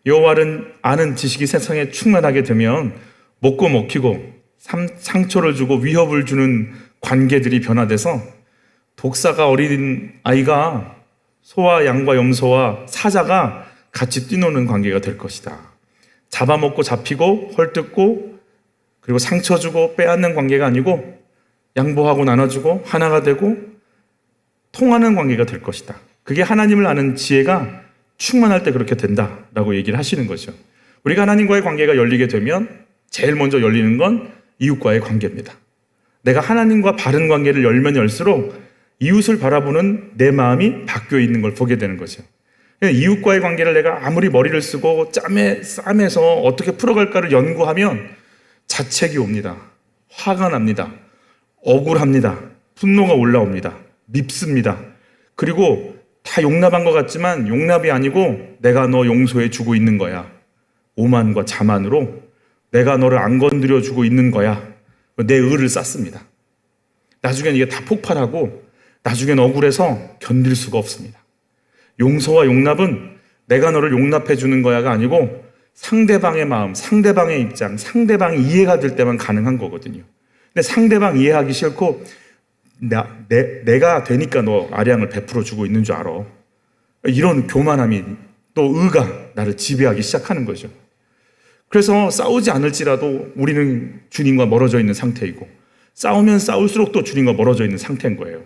여호와를 아는 지식이 세상에 충만하게 되면 먹고 먹히고 상처를 주고 위협을 주는 관계들이 변화돼서 독사가 어린 아이가 소와 양과 염소와 사자가 같이 뛰노는 관계가 될 것이다. 잡아먹고 잡히고 헐뜯고 그리고 상처 주고 빼앗는 관계가 아니고 양보하고 나눠주고 하나가 되고 통하는 관계가 될 것이다. 그게 하나님을 아는 지혜가 충만할 때 그렇게 된다라고 얘기를 하시는 거죠. 우리가 하나님과의 관계가 열리게 되면 제일 먼저 열리는 건 이웃과의 관계입니다. 내가 하나님과 바른 관계를 열면 열수록 이웃을 바라보는 내 마음이 바뀌어 있는 걸 보게 되는 거죠. 이웃과의 관계를 내가 아무리 머리를 쓰고 짬에서 어떻게 풀어갈까를 연구하면 자책이 옵니다. 화가 납니다. 억울합니다. 분노가 올라옵니다. 밉습니다. 그리고 다 용납한 것 같지만 용납이 아니고 내가 너 용서해 주고 있는 거야. 오만과 자만으로 내가 너를 안 건드려 주고 있는 거야. 내 의를 쌓습니다. 나중엔 이게 다 폭발하고 나중엔 억울해서 견딜 수가 없습니다. 용서와 용납은 내가 너를 용납해 주는 거야가 아니고 상대방의 마음, 상대방의 입장, 상대방이 이해가 될 때만 가능한 거거든요. 근데 상대방 이해하기 싫고 내가 되니까 너 아량을 베풀어 주고 있는 줄 알아. 이런 교만함이 또 의가 나를 지배하기 시작하는 거죠. 그래서 싸우지 않을지라도 우리는 주님과 멀어져 있는 상태이고 싸우면 싸울수록 또 주님과 멀어져 있는 상태인 거예요.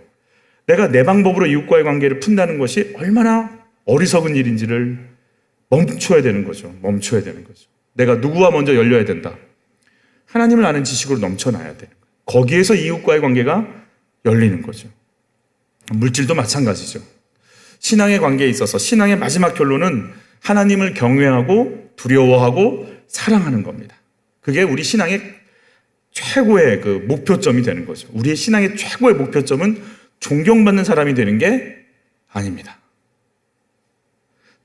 내가 내 방법으로 이웃과의 관계를 푼다는 것이 얼마나 어리석은 일인지를 멈춰야 되는 거죠. 멈춰야 되는 거죠. 내가 누구와 먼저 열려야 된다. 하나님을 아는 지식으로 넘쳐나야 되는 거예요. 거기에서 이웃과의 관계가 열리는 거죠. 물질도 마찬가지죠. 신앙의 관계에 있어서 신앙의 마지막 결론은 하나님을 경외하고 두려워하고 사랑하는 겁니다. 그게 우리 신앙의 최고의 그 목표점이 되는 거죠. 우리의 신앙의 최고의 목표점은 존경받는 사람이 되는 게 아닙니다.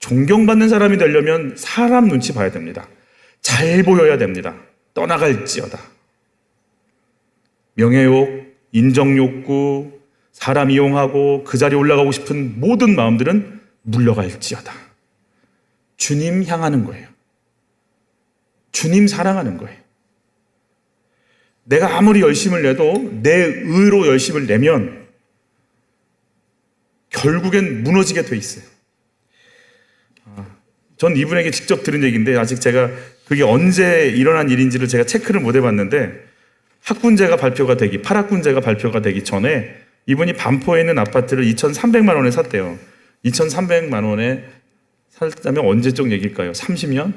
존경받는 사람이 되려면 사람 눈치 봐야 됩니다. 잘 보여야 됩니다. 떠나갈지어다. 명예욕, 인정욕구, 사람 이용하고 그 자리에 올라가고 싶은 모든 마음들은 물러갈지어다. 주님 향하는 거예요. 주님 사랑하는 거예요. 내가 아무리 열심을 내도 내 의로 열심을 내면 결국엔 무너지게 돼 있어요. 전 이분에게 직접 들은 얘기인데 아직 제가 그게 언제 일어난 일인지를 제가 체크를 못 해봤는데 학군제가 발표가 되기, 8학군제가 발표가 되기 전에 이분이 반포에 있는 아파트를 2,300만 원에 샀대요. 2,300만 원에 살다면 언제적 얘기일까요? 30년?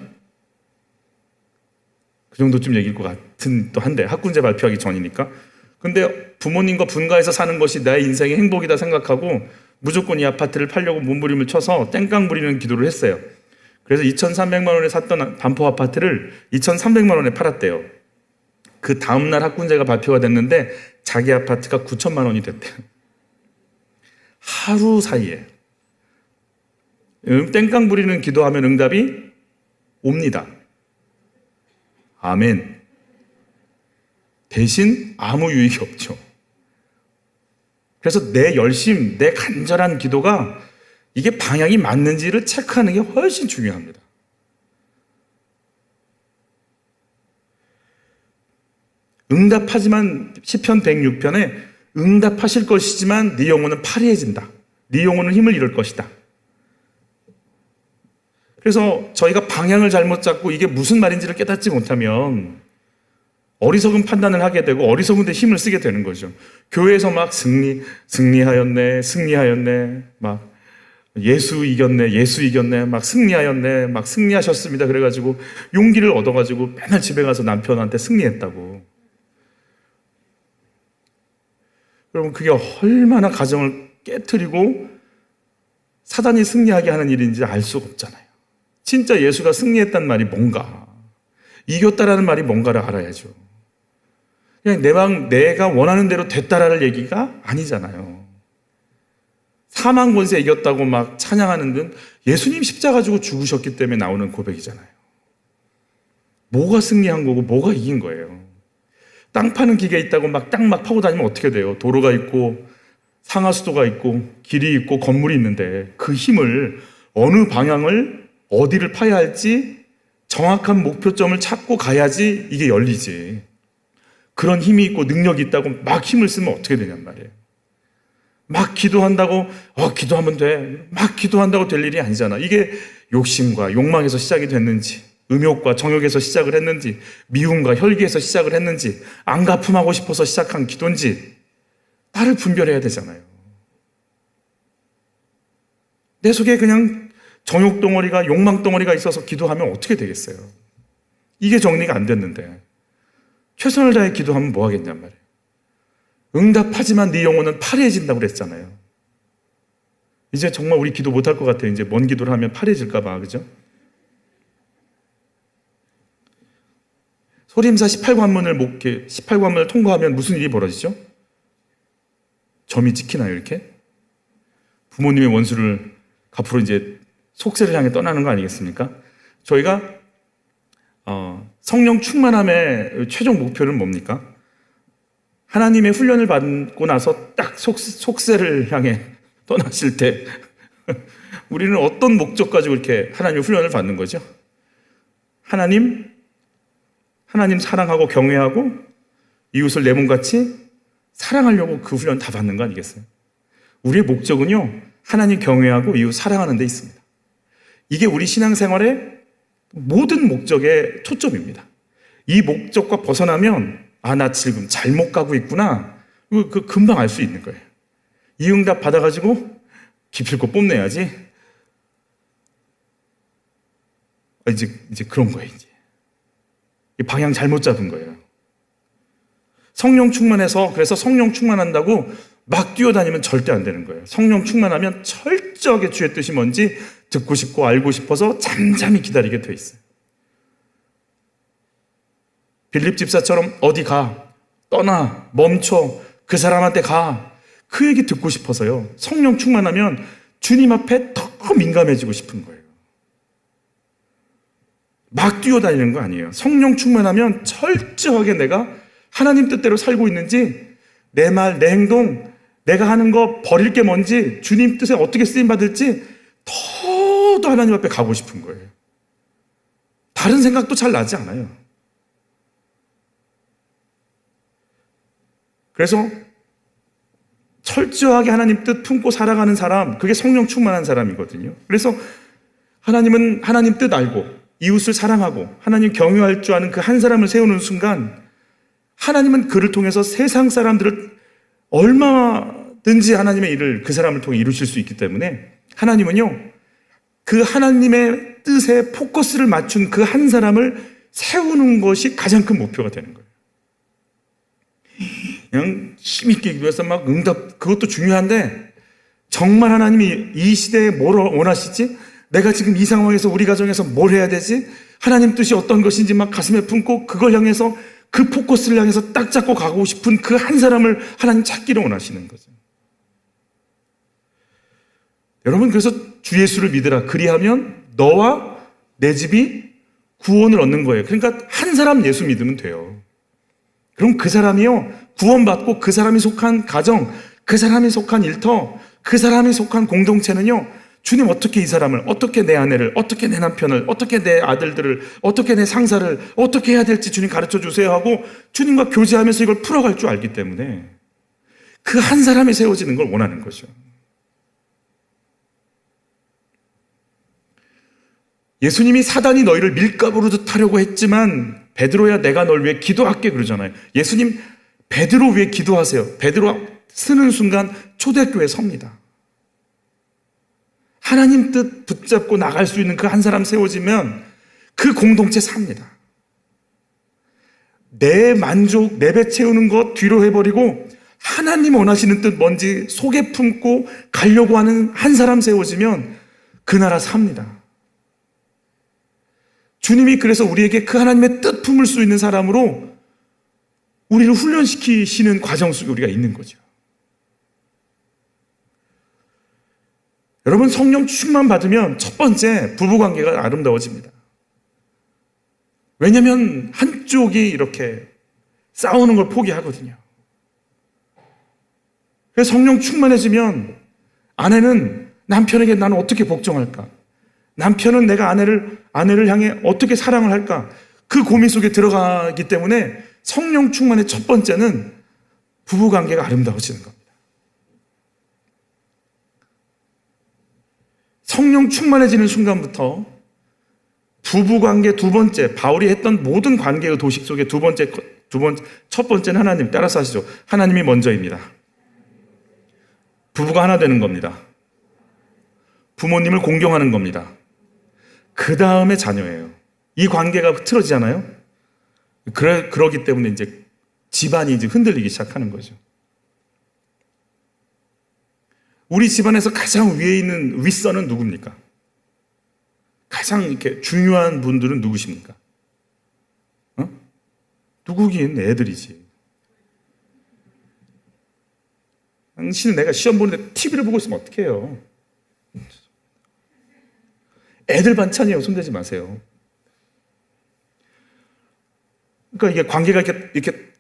그 정도쯤 얘기일 것 같은 또 한데 학군제 발표하기 전이니까. 근데 부모님과 분가해서 사는 것이 나의 인생의 행복이다 생각하고 무조건 이 아파트를 팔려고 몸부림을 쳐서 땡깡 부리는 기도를 했어요. 그래서 2,300만 원에 샀던 반포 아파트를 2,300만 원에 팔았대요. 그 다음날 학군제가 발표가 됐는데 자기 아파트가 9천만 원이 됐대요. 하루 사이에. 땡깡 부리는 기도하면 응답이 옵니다. 아멘. 대신 아무 유익이 없죠. 그래서 내 열심, 내 간절한 기도가 이게 방향이 맞는지를 체크하는 게 훨씬 중요합니다. 응답하지만 시편 106편에 응답하실 것이지만 네 영혼은 파리해진다. 네 영혼은 힘을 잃을 것이다. 그래서 저희가 방향을 잘못 잡고 이게 무슨 말인지를 깨닫지 못하면 어리석은 판단을 하게 되고 어리석은 데 힘을 쓰게 되는 거죠. 교회에서 막 승리하였네, 막 예수 이겼네, 막 승리하였네, 막 승리하셨습니다. 그래가지고 용기를 얻어가지고 맨날 집에 가서 남편한테 승리했다고. 그러면 그게 얼마나 가정을 깨트리고 사단이 승리하게 하는 일인지 알 수가 없잖아요. 진짜 예수가 승리했단 말이 뭔가, 이겼다라는 말이 뭔가를 알아야죠. 그냥 내가 원하는 대로 됐다라는 얘기가 아니잖아요. 사망 권세 이겼다고 막 찬양하는 건 예수님 십자가 지고 죽으셨기 때문에 나오는 고백이잖아요. 뭐가 승리한 거고 뭐가 이긴 거예요. 땅 파는 기계 있다고 막 땅 막 파고 다니면 어떻게 돼요? 도로가 있고 상하수도가 있고 길이 있고 건물이 있는데 그 힘을 어느 방향을 어디를 파야 할지 정확한 목표점을 찾고 가야지 이게 열리지. 그런 힘이 있고 능력이 있다고 막 힘을 쓰면 어떻게 되냔 말이에요. 막 기도한다고 기도하면 돼. 막 기도한다고 될 일이 아니잖아. 이게 욕심과 욕망에서 시작이 됐는지, 음욕과 정욕에서 시작을 했는지, 미움과 혈기에서 시작을 했는지, 안가품하고 싶어서 시작한 기도인지 나를 분별해야 되잖아요. 내 속에 그냥 정욕 덩어리가, 욕망 덩어리가 있어서 기도하면 어떻게 되겠어요? 이게 정리가 안 됐는데 최선을 다해 기도하면 뭐 하겠냔 말이에요. 응답하지만 네 영혼은 파래해진다고 그랬잖아요. 이제 정말 우리 기도 못할 것 같아요. 이제 먼 기도를 하면 파래해질까 봐, 그죠? 소림사 18관문을 통과하면 무슨 일이 벌어지죠? 점이 찍히나요, 이렇게? 부모님의 원수를 갚으러 이제 속세를 향해 떠나는 거 아니겠습니까? 저희가 성령 충만함의 최종 목표는 뭡니까? 하나님의 훈련을 받고 나서 딱 속세를 향해 떠나실 때 우리는 어떤 목적 가지고 이렇게 하나님의 훈련을 받는 거죠? 하나님 사랑하고 경외하고 이웃을 내 몸같이 사랑하려고 그 훈련 다 받는 거 아니겠어요? 우리의 목적은요, 하나님 경외하고 이웃 사랑하는 데 있습니다. 이게 우리 신앙생활의 모든 목적의 초점입니다. 이 목적과 벗어나면 나 지금 잘못 가고 있구나. 그 금방 알 수 있는 거예요. 이 응답 받아가지고 기필코 뽐내야지. 이제 그런 거예요. 이제 방향 잘못 잡은 거예요. 성령 충만해서, 그래서 성령 충만한다고 막 뛰어다니면 절대 안 되는 거예요. 성령 충만하면 철저하게 주의 뜻이 뭔지 듣고 싶고 알고 싶어서 잠잠히 기다리게 돼 있어요. 빌립 집사처럼 어디 가, 떠나, 멈춰, 그 사람한테 가, 그 얘기 듣고 싶어서요. 성령 충만하면 주님 앞에 더 민감해지고 싶은 거예요. 막 뛰어다니는 거 아니에요. 성령 충만하면 철저하게 내가 하나님 뜻대로 살고 있는지, 내 말, 내 행동, 내가 하는 거 버릴 게 뭔지, 주님 뜻에 어떻게 쓰임받을지 더 하나님 앞에 가고 싶은 거예요. 다른 생각도 잘 나지 않아요. 그래서 철저하게 하나님 뜻 품고 살아가는 사람, 그게 성령 충만한 사람이거든요. 그래서 하나님은 하나님 뜻 알고 이웃을 사랑하고 하나님 경외할 줄 아는 그 한 사람을 세우는 순간, 하나님은 그를 통해서 세상 사람들을 얼마든지 하나님의 일을 그 사람을 통해 이루실 수 있기 때문에, 하나님은요, 그 하나님의 뜻에 포커스를 맞춘 그 한 사람을 세우는 것이 가장 큰 목표가 되는 거예요. 그냥 힘있게 기도해서 막 응답, 그것도 중요한데, 정말 하나님이 이 시대에 뭘 원하시지? 내가 지금 이 상황에서 우리 가정에서 뭘 해야 되지? 하나님 뜻이 어떤 것인지 막 가슴에 품고 그걸 향해서, 그 포커스를 향해서 딱 잡고 가고 싶은 그 한 사람을 하나님 찾기를 원하시는 거죠. 여러분, 그래서 주 예수를 믿으라. 그리하면 너와 내 집이 구원을 얻는 거예요. 그러니까 한 사람 예수 믿으면 돼요. 그럼 그 사람이요, 구원받고 그 사람이 속한 가정, 그 사람이 속한 일터, 그 사람이 속한 공동체는요, 주님 어떻게 이 사람을, 어떻게 내 아내를, 어떻게 내 남편을, 어떻게 내 아들들을, 어떻게 내 상사를 어떻게 해야 될지 주님 가르쳐 주세요 하고 주님과 교제하면서 이걸 풀어갈 줄 알기 때문에 그 한 사람이 세워지는 걸 원하는 거죠. 예수님이 사단이 너희를 밀가부르듯 하려고 했지만 베드로야 내가 널 위해 기도할게 그러잖아요. 예수님 베드로 위해 기도하세요. 베드로 쓰는 순간 초대교회에 섭니다. 하나님 뜻 붙잡고 나갈 수 있는 그 한 사람 세워지면 그 공동체 삽니다. 내 만족, 내 배 채우는 것 뒤로 해버리고 하나님 원하시는 뜻 뭔지 속에 품고 가려고 하는 한 사람 세워지면 그 나라 삽니다. 주님이 그래서 우리에게 그 하나님의 뜻 품을 수 있는 사람으로 우리를 훈련시키시는 과정 속에 우리가 있는 거죠. 여러분, 성령 충만 받으면 첫 번째 부부관계가 아름다워집니다. 왜냐하면 한쪽이 이렇게 싸우는 걸 포기하거든요. 그래서 성령 충만해지면 아내는 남편에게 나는 어떻게 복종할까? 남편은 내가 아내를 향해 어떻게 사랑을 할까? 그 고민 속에 들어가기 때문에 성령 충만의 첫 번째는 부부 관계가 아름다워지는 겁니다. 성령 충만해지는 순간부터 부부 관계 두 번째, 바울이 했던 모든 관계의 도식 속에 첫 번째는 하나님, 따라서 하시죠. 하나님이 먼저입니다. 부부가 하나 되는 겁니다. 부모님을 공경하는 겁니다. 그 다음에 자녀예요. 이 관계가 틀어지잖아요. 그러기 때문에 이제 집안이 이제 흔들리기 시작하는 거죠. 우리 집안에서 가장 위에 있는 윗선은 누굽니까? 가장 이렇게 중요한 분들은 누구십니까? 누구긴 애들이지. 당신은 내가 시험 보는데 TV를 보고 있으면 어떡해요? 애들 반찬이에요. 손대지 마세요. 그러니까 이게 관계가 이렇게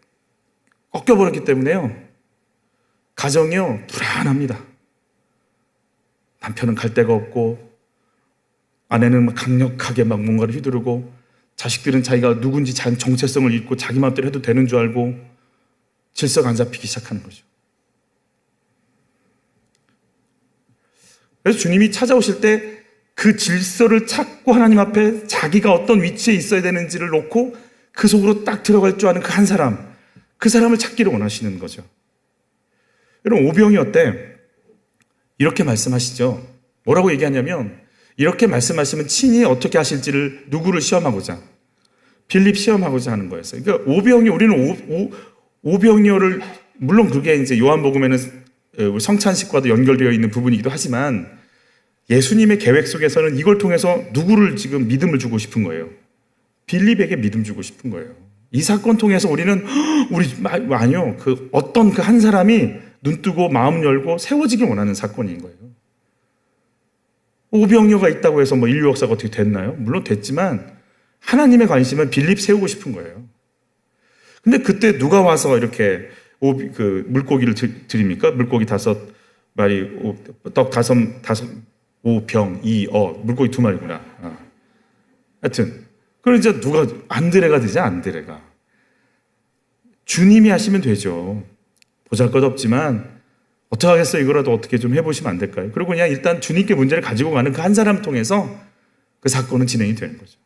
꺾여버렸기 때문에요. 가정이요, 불안합니다. 남편은 갈 데가 없고, 아내는 막 강력하게 막 뭔가를 휘두르고, 자식들은 자기가 누군지 정체성을 잃고 자기 마음대로 해도 되는 줄 알고 질서가 안 잡히기 시작하는 거죠. 그래서 주님이 찾아오실 때 그 질서를 찾고 하나님 앞에 자기가 어떤 위치에 있어야 되는지를 놓고 그 속으로 딱 들어갈 줄 아는 그 한 사람, 그 사람을 찾기를 원하시는 거죠. 여러분, 오병이 어때? 이렇게 말씀하시죠. 뭐라고 얘기하냐면, 이렇게 말씀하시면 친히 어떻게 하실지를 누구를 시험하고자, 빌립 시험하고자 하는 거였어요. 그러니까 오병이, 우리는 오병이어를, 물론 그게 이제 요한복음에는 성찬식과도 연결되어 있는 부분이기도 하지만 예수님의 계획 속에서는 이걸 통해서 누구를 지금 믿음을 주고 싶은 거예요. 빌립에게 믿음 주고 싶은 거예요. 이 사건 통해서 우리는 아니요, 어떤 그 한 사람이 눈 뜨고 마음 열고 세워지길 원하는 사건인 거예요. 오병이어가 있다고 해서 인류 역사가 어떻게 됐나요? 물론 됐지만 하나님의 관심은 빌립 세우고 싶은 거예요. 근데 그때 누가 와서 이렇게 물고기를 드립니까? 물고기 5마리, 떡 5, 5병, 2어, 물고기 2마리구나. 하여튼 그럼 이제 누가 안드레가 되죠? 안드레가. 주님이 하시면 되죠. 보잘것없지만 어떻게 하겠어요? 이거라도 어떻게 좀 해보시면 안 될까요? 그리고 그냥 일단 주님께 문제를 가지고 가는 그 한 사람 통해서 그 사건은 진행이 되는 거죠.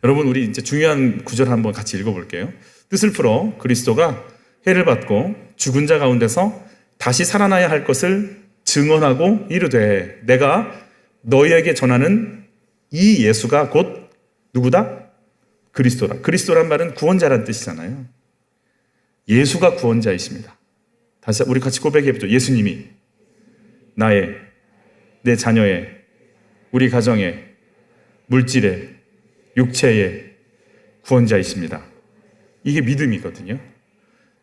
여러분, 우리 이제 중요한 구절 한번 같이 읽어볼게요. 뜻을 풀어 그리스도가 해를 받고 죽은 자 가운데서 다시 살아나야 할 것을 증언하고 이르되 내가 너희에게 전하는 이 예수가 곧 누구다? 그리스도다. 그리스도란 말은 구원자란 뜻이잖아요. 예수가 구원자이십니다. 다시 우리 같이 고백해보죠. 예수님이 내 자녀의, 우리 가정의, 물질의, 육체의 구원자이십니다. 이게 믿음이거든요.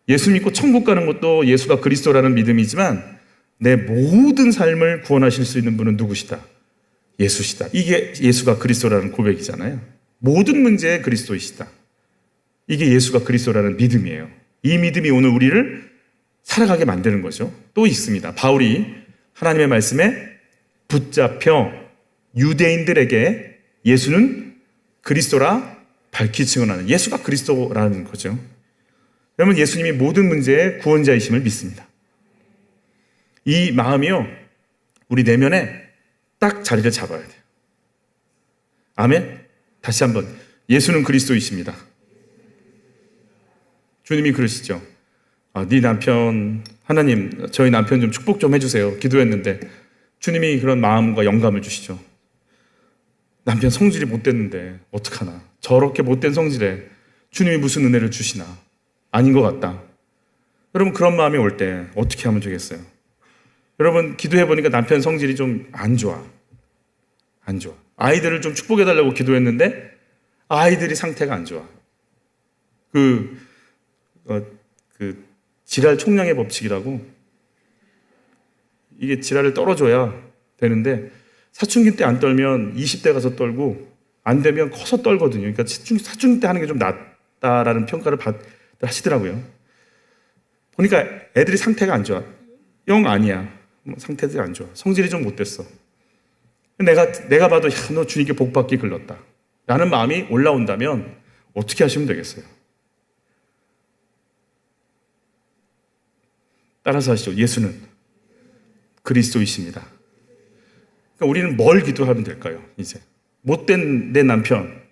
예수 믿고 천국 가는 것도 예수가 그리스도라는 믿음이지만 내 모든 삶을 구원하실 수 있는 분은 누구시다? 예수시다. 이게 예수가 그리스도라는 고백이잖아요. 모든 문제에 그리스도이시다. 이게 예수가 그리스도라는 믿음이에요. 이 믿음이 오늘 우리를 살아가게 만드는 거죠. 또 있습니다. 바울이 하나님의 말씀에 붙잡혀 유대인들에게 예수는 그리스도라 밝히 증언하는, 예수가 그리스도라는 거죠. 여러분, 예수님이 모든 문제의 구원자이심을 믿습니다. 이 마음이요, 우리 내면에 딱 자리를 잡아야 돼요. 아멘? 다시 한번, 예수는 그리스도이십니다. 주님이 그러시죠. 네 남편, 하나님, 저희 남편 좀 축복 좀 해주세요. 기도했는데 주님이 그런 마음과 영감을 주시죠. 남편 성질이 못됐는데 어떡하나, 저렇게 못된 성질에 주님이 무슨 은혜를 주시나, 아닌 것 같다. 여러분, 그런 마음이 올 때 어떻게 하면 되겠어요? 여러분, 기도해보니까 남편 성질이 좀 안 좋아. 아이들을 좀 축복해달라고 기도했는데 아이들이 상태가 안 좋아. 지랄 총량의 법칙이라고, 이게 지랄을 떨어줘야 되는데 사춘기 때 안 떨면 20대 가서 떨고 안 되면 커서 떨거든요. 그러니까 사춘기 때 하는 게 좀 낫다라는 평가를 하시더라고요. 보니까 애들이 상태가 안 좋아. 영 아니야. 상태들이 안 좋아. 성질이 좀 못됐어. 내가 봐도, 야, 너 주님께 복 받기 글렀다 라는 마음이 올라온다면 어떻게 하시면 되겠어요? 따라서 하시죠. 예수는 그리스도이십니다. 그러니까 우리는 뭘 기도하면 될까요? 이제 못된 내 남편,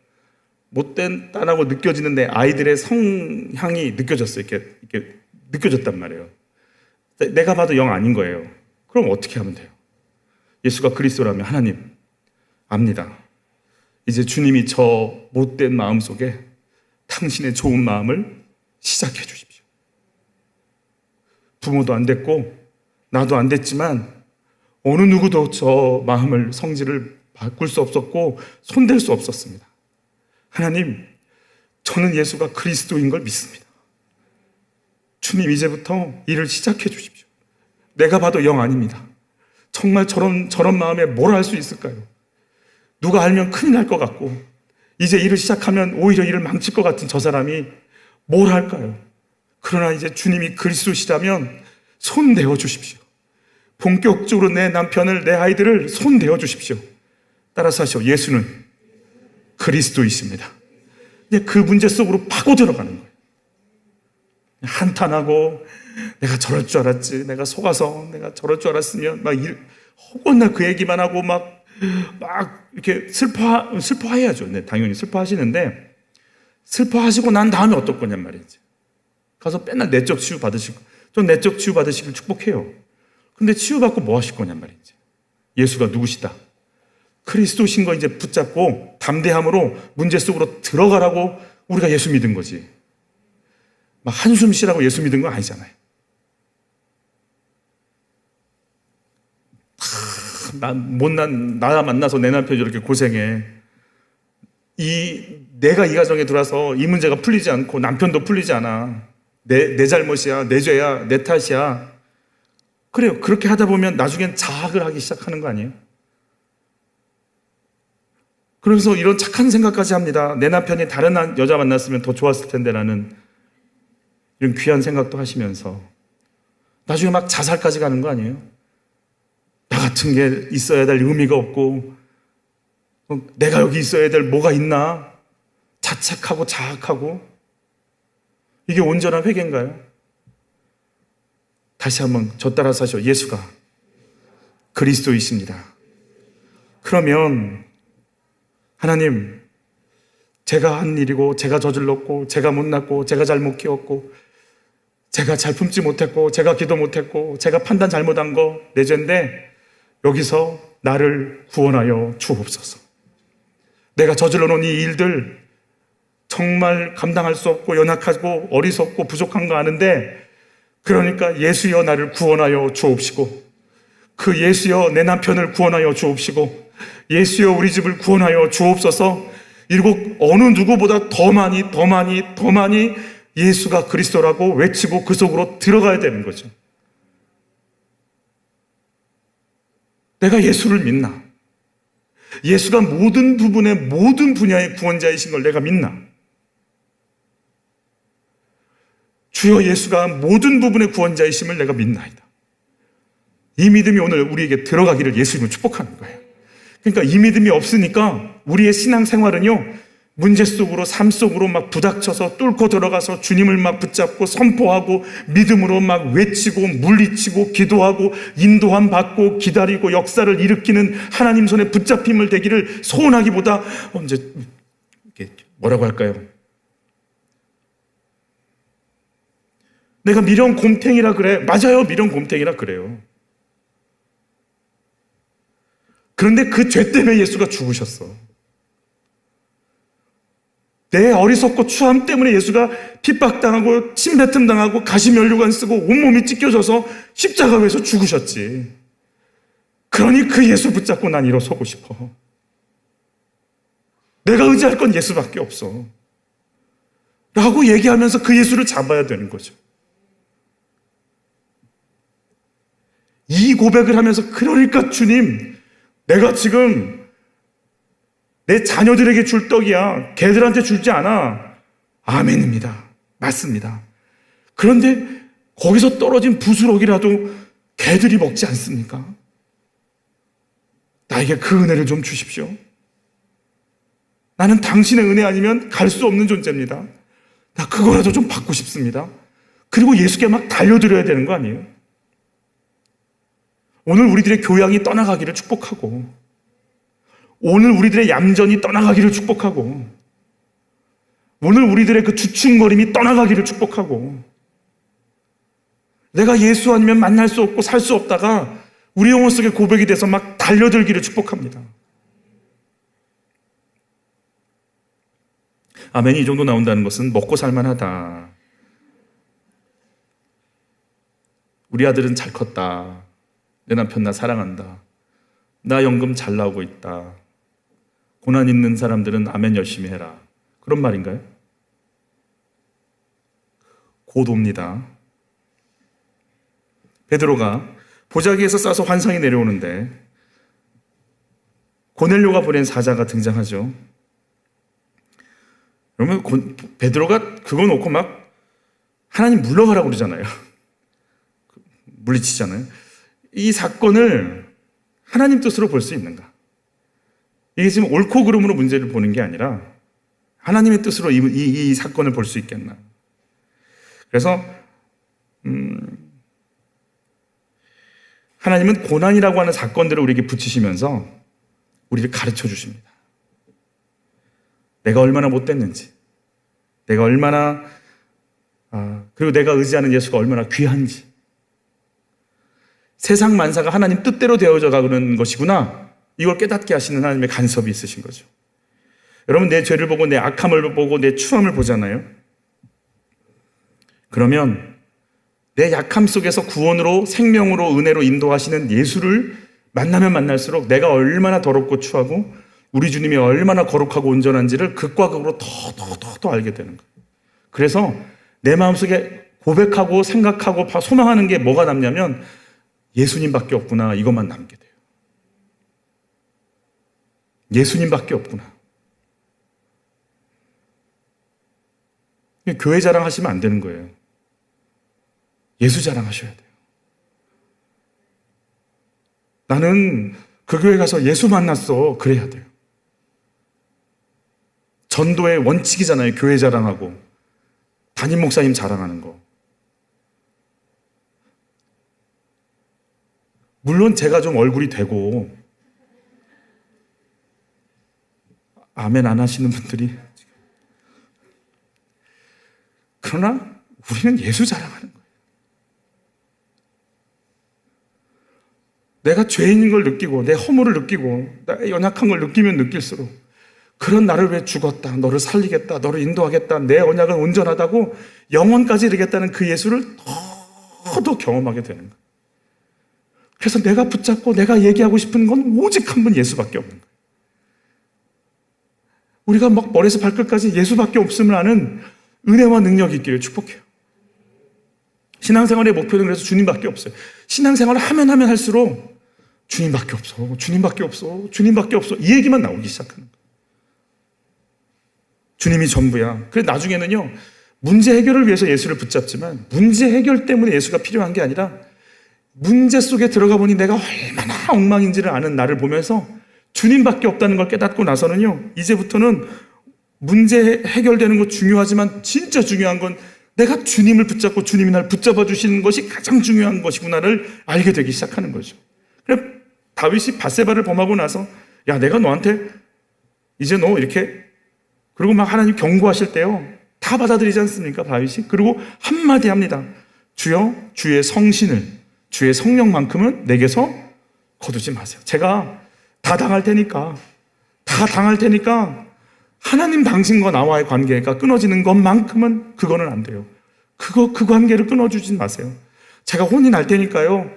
못된 딸하고 느껴지는 내 아이들의 성향이 느껴졌어요. 이렇게 느껴졌단 말이에요. 내가 봐도 영 아닌 거예요. 그럼 어떻게 하면 돼요? 예수가 그리스도라면 하나님 압니다. 이제 주님이 저 못된 마음 속에 당신의 좋은 마음을 시작해 주십시오. 부모도 안 됐고 나도 안 됐지만 어느 누구도 저 마음을, 성질을 바꿀 수 없었고 손댈 수 없었습니다. 하나님, 저는 예수가 그리스도인 걸 믿습니다. 주님, 이제부터 일을 시작해 주십시오. 내가 봐도 영 아닙니다. 정말 저런 마음에 뭘 할 수 있을까요? 누가 알면 큰일 날 것 같고 이제 일을 시작하면 오히려 일을 망칠 것 같은 저 사람이 뭘 할까요? 그러나 이제 주님이 그리스도시라면 손대어 주십시오. 본격적으로 내 남편을, 내 아이들을 손대어 주십시오. 따라서 하시오. 예수는 그리스도이십니다. 이제 그 문제 속으로 파고 들어가는 거예요. 한탄하고 내가 저럴 줄 알았지, 내가 속아서 내가 저럴 줄 알았으면 허건나 그 얘기만 하고 막 이렇게 슬퍼해야죠. 네, 당연히 슬퍼하시는데 슬퍼하시고 난 다음에 어떨 거냔 말이지. 가서 맨날 내적 치유 받으시고, 전 내적 치유 받으시길 축복해요. 근데 치유받고 뭐 하실 거냔 말이지. 예수가 누구시다? 그리스도신 거 이제 붙잡고 담대함으로 문제 속으로 들어가라고 우리가 예수 믿은 거지. 막 한숨 쉬라고 예수 믿은 건 아니잖아요. 못난 나 만나서 내 남편이 저렇게 고생해. 내가 이 가정에 들어와서 이 문제가 풀리지 않고 남편도 풀리지 않아. 내 잘못이야, 내 죄야, 내 탓이야. 그래요. 그렇게 하다 보면 나중엔 자학을 하기 시작하는 거 아니에요? 그래서 이런 착한 생각까지 합니다. 내 남편이 다른 여자 만났으면 더 좋았을 텐데라는 이런 귀한 생각도 하시면서 나중에 막 자살까지 가는 거 아니에요? 나 같은 게 있어야 될 의미가 없고 내가 여기 있어야 될 뭐가 있나? 자책하고 자학하고. 이게 온전한 회개인가요? 다시 한번 저 따라서 하시오. 예수가 그리스도이십니다. 그러면 하나님, 제가 한 일이고 제가 저질렀고 제가 못났고 제가 잘못 키웠고 제가 잘 품지 못했고 제가 기도 못했고 제가 판단 잘못한 거 내 죄인데 여기서 나를 구원하여 주옵소서. 내가 저질러 놓은 이 일들 정말 감당할 수 없고 연약하고 어리석고 부족한 거 아는데 그러니까 예수여 나를 구원하여 주옵시고 그 예수여 내 남편을 구원하여 주옵시고 예수여 우리 집을 구원하여 주옵소서. 일곱 어느 누구보다 더 많이 예수가 그리스도라고 외치고 그 속으로 들어가야 되는 거죠. 내가 예수를 믿나? 예수가 모든 부분의 모든 분야의 구원자이신 걸 내가 믿나? 주여 예수가 모든 부분의 구원자이심을 내가 믿나이다. 이 믿음이 오늘 우리에게 들어가기를 예수님을 축복하는 거예요. 그러니까 이 믿음이 없으니까 우리의 신앙생활은요, 문제 속으로 삶 속으로 막 부닥쳐서 뚫고 들어가서 주님을 막 붙잡고 선포하고 믿음으로 막 외치고 물리치고 기도하고 인도함 받고 기다리고 역사를 일으키는 하나님 손에 붙잡힘을 되기를 소원하기보다 이제 뭐라고 할까요? 내가 미련 곰탱이라 그래. 맞아요. 미련 곰탱이라 그래요. 그런데 그 죄 때문에 예수가 죽으셨어. 내 어리석고 추함 때문에 예수가 핍박당하고 침뱉음 당하고 가시면류관 쓰고 온몸이 찢겨져서 십자가에서 죽으셨지. 그러니 그 예수 붙잡고 난 일어서고 싶어. 내가 의지할 건 예수밖에 없어. 라고 얘기하면서 그 예수를 잡아야 되는 거죠. 이 고백을 하면서 그러니까 주님, 내가 지금 내 자녀들에게 줄 떡이야. 걔들한테 줄지 않아. 아멘입니다. 맞습니다. 그런데 거기서 떨어진 부스러기라도 걔들이 먹지 않습니까? 나에게 그 은혜를 좀 주십시오. 나는 당신의 은혜 아니면 갈 수 없는 존재입니다. 나 그거라도 좀 받고 싶습니다. 그리고 예수께 막 달려들어야 되는 거 아니에요? 오늘 우리들의 교양이 떠나가기를 축복하고, 오늘 우리들의 얌전히 떠나가기를 축복하고, 오늘 우리들의 그 주춤거림이 떠나가기를 축복하고, 내가 예수 아니면 만날 수 없고 살 수 없다가 우리 영혼 속에 고백이 돼서 막 달려들기를 축복합니다. 아멘이 이 정도 나온다는 것은 먹고 살만하다. 우리 아들은 잘 컸다. 내 남편 나 사랑한다. 나 연금 잘 나오고 있다. 고난 있는 사람들은 아멘 열심히 해라. 그런 말인가요? 곧 옵니다. 베드로가 보자기에서 싸서 환상이 내려오는데 고넬료가 보낸 사자가 등장하죠. 그러면 베드로가 그거 놓고 막 하나님 물러가라고 그러잖아요. 물리치잖아요. 이 사건을 하나님 뜻으로 볼 수 있는가? 이게 지금 옳고 그름으로 문제를 보는 게 아니라 하나님의 뜻으로 이 사건을 볼 수 있겠나? 그래서 하나님은 고난이라고 하는 사건들을 우리에게 붙이시면서 우리를 가르쳐 주십니다. 내가 얼마나 못됐는지, 내가 얼마나 그리고 내가 의지하는 예수가 얼마나 귀한지, 세상 만사가 하나님 뜻대로 되어져 가는 것이구나, 이걸 깨닫게 하시는 하나님의 간섭이 있으신 거죠. 여러분, 내 죄를 보고 내 악함을 보고 내 추함을 보잖아요. 그러면 내 약함 속에서 구원으로, 생명으로, 은혜로 인도하시는 예수를 만나면 만날수록 내가 얼마나 더럽고 추하고 우리 주님이 얼마나 거룩하고 온전한지를 극과 극으로 더 알게 되는 거예요. 그래서 내 마음속에 고백하고 생각하고 소망하는 게 뭐가 남냐면 예수님밖에 없구나, 이것만 남게 돼요. 예수님밖에 없구나. 교회 자랑하시면 안 되는 거예요. 예수 자랑하셔야 돼요. 나는 그 교회 가서 예수 만났어, 그래야 돼요. 전도의 원칙이잖아요. 교회 자랑하고 담임 목사님 자랑하는 거. 물론 제가 좀 얼굴이 되고 아멘 안 하시는 분들이, 그러나 우리는 예수 자랑하는 거예요. 내가 죄인인 걸 느끼고 내 허물을 느끼고 나의 연약한 걸 느끼면 느낄수록 그런 나를 위해 죽었다, 너를 살리겠다, 너를 인도하겠다, 내 언약은 온전하다고 영원까지 이르겠다는 그 예수를 더 경험하게 되는 거예요. 그래서 내가 붙잡고 내가 얘기하고 싶은 건 오직 한 분 예수밖에 없는 거예요. 우리가 막 머리에서 발끝까지 예수밖에 없음을 아는 은혜와 능력이 있기를 축복해요. 신앙생활의 목표는 그래서 주님밖에 없어요. 신앙생활을 하면 할수록 주님밖에 없어, 주님밖에 없어, 주님밖에 없어, 이 얘기만 나오기 시작하는 거예요. 주님이 전부야. 그래서 나중에는요, 문제 해결을 위해서 예수를 붙잡지만 문제 해결 때문에 예수가 필요한 게 아니라 문제 속에 들어가 보니 내가 얼마나 엉망인지를 아는 나를 보면서 주님밖에 없다는 걸 깨닫고 나서는요, 이제부터는 문제 해결되는 거 중요하지만 진짜 중요한 건 내가 주님을 붙잡고 주님이 날 붙잡아 주시는 것이 가장 중요한 것이구나를 알게 되기 시작하는 거죠. 그래, 다윗이 밧세바를 범하고 나서 야, 내가 너한테 이제 너 이렇게, 그리고 막 하나님 경고하실 때요, 다 받아들이지 않습니까, 다윗이? 그리고 한마디 합니다. 주여, 주의 성신을, 주의 성령만큼은 내게서 거두지 마세요. 제가 다 당할 테니까 하나님 당신과 나와의 관계가 끊어지는 것만큼은 그거는 안 돼요. 그 관계를 끊어주지 마세요. 제가 혼이 날 테니까요,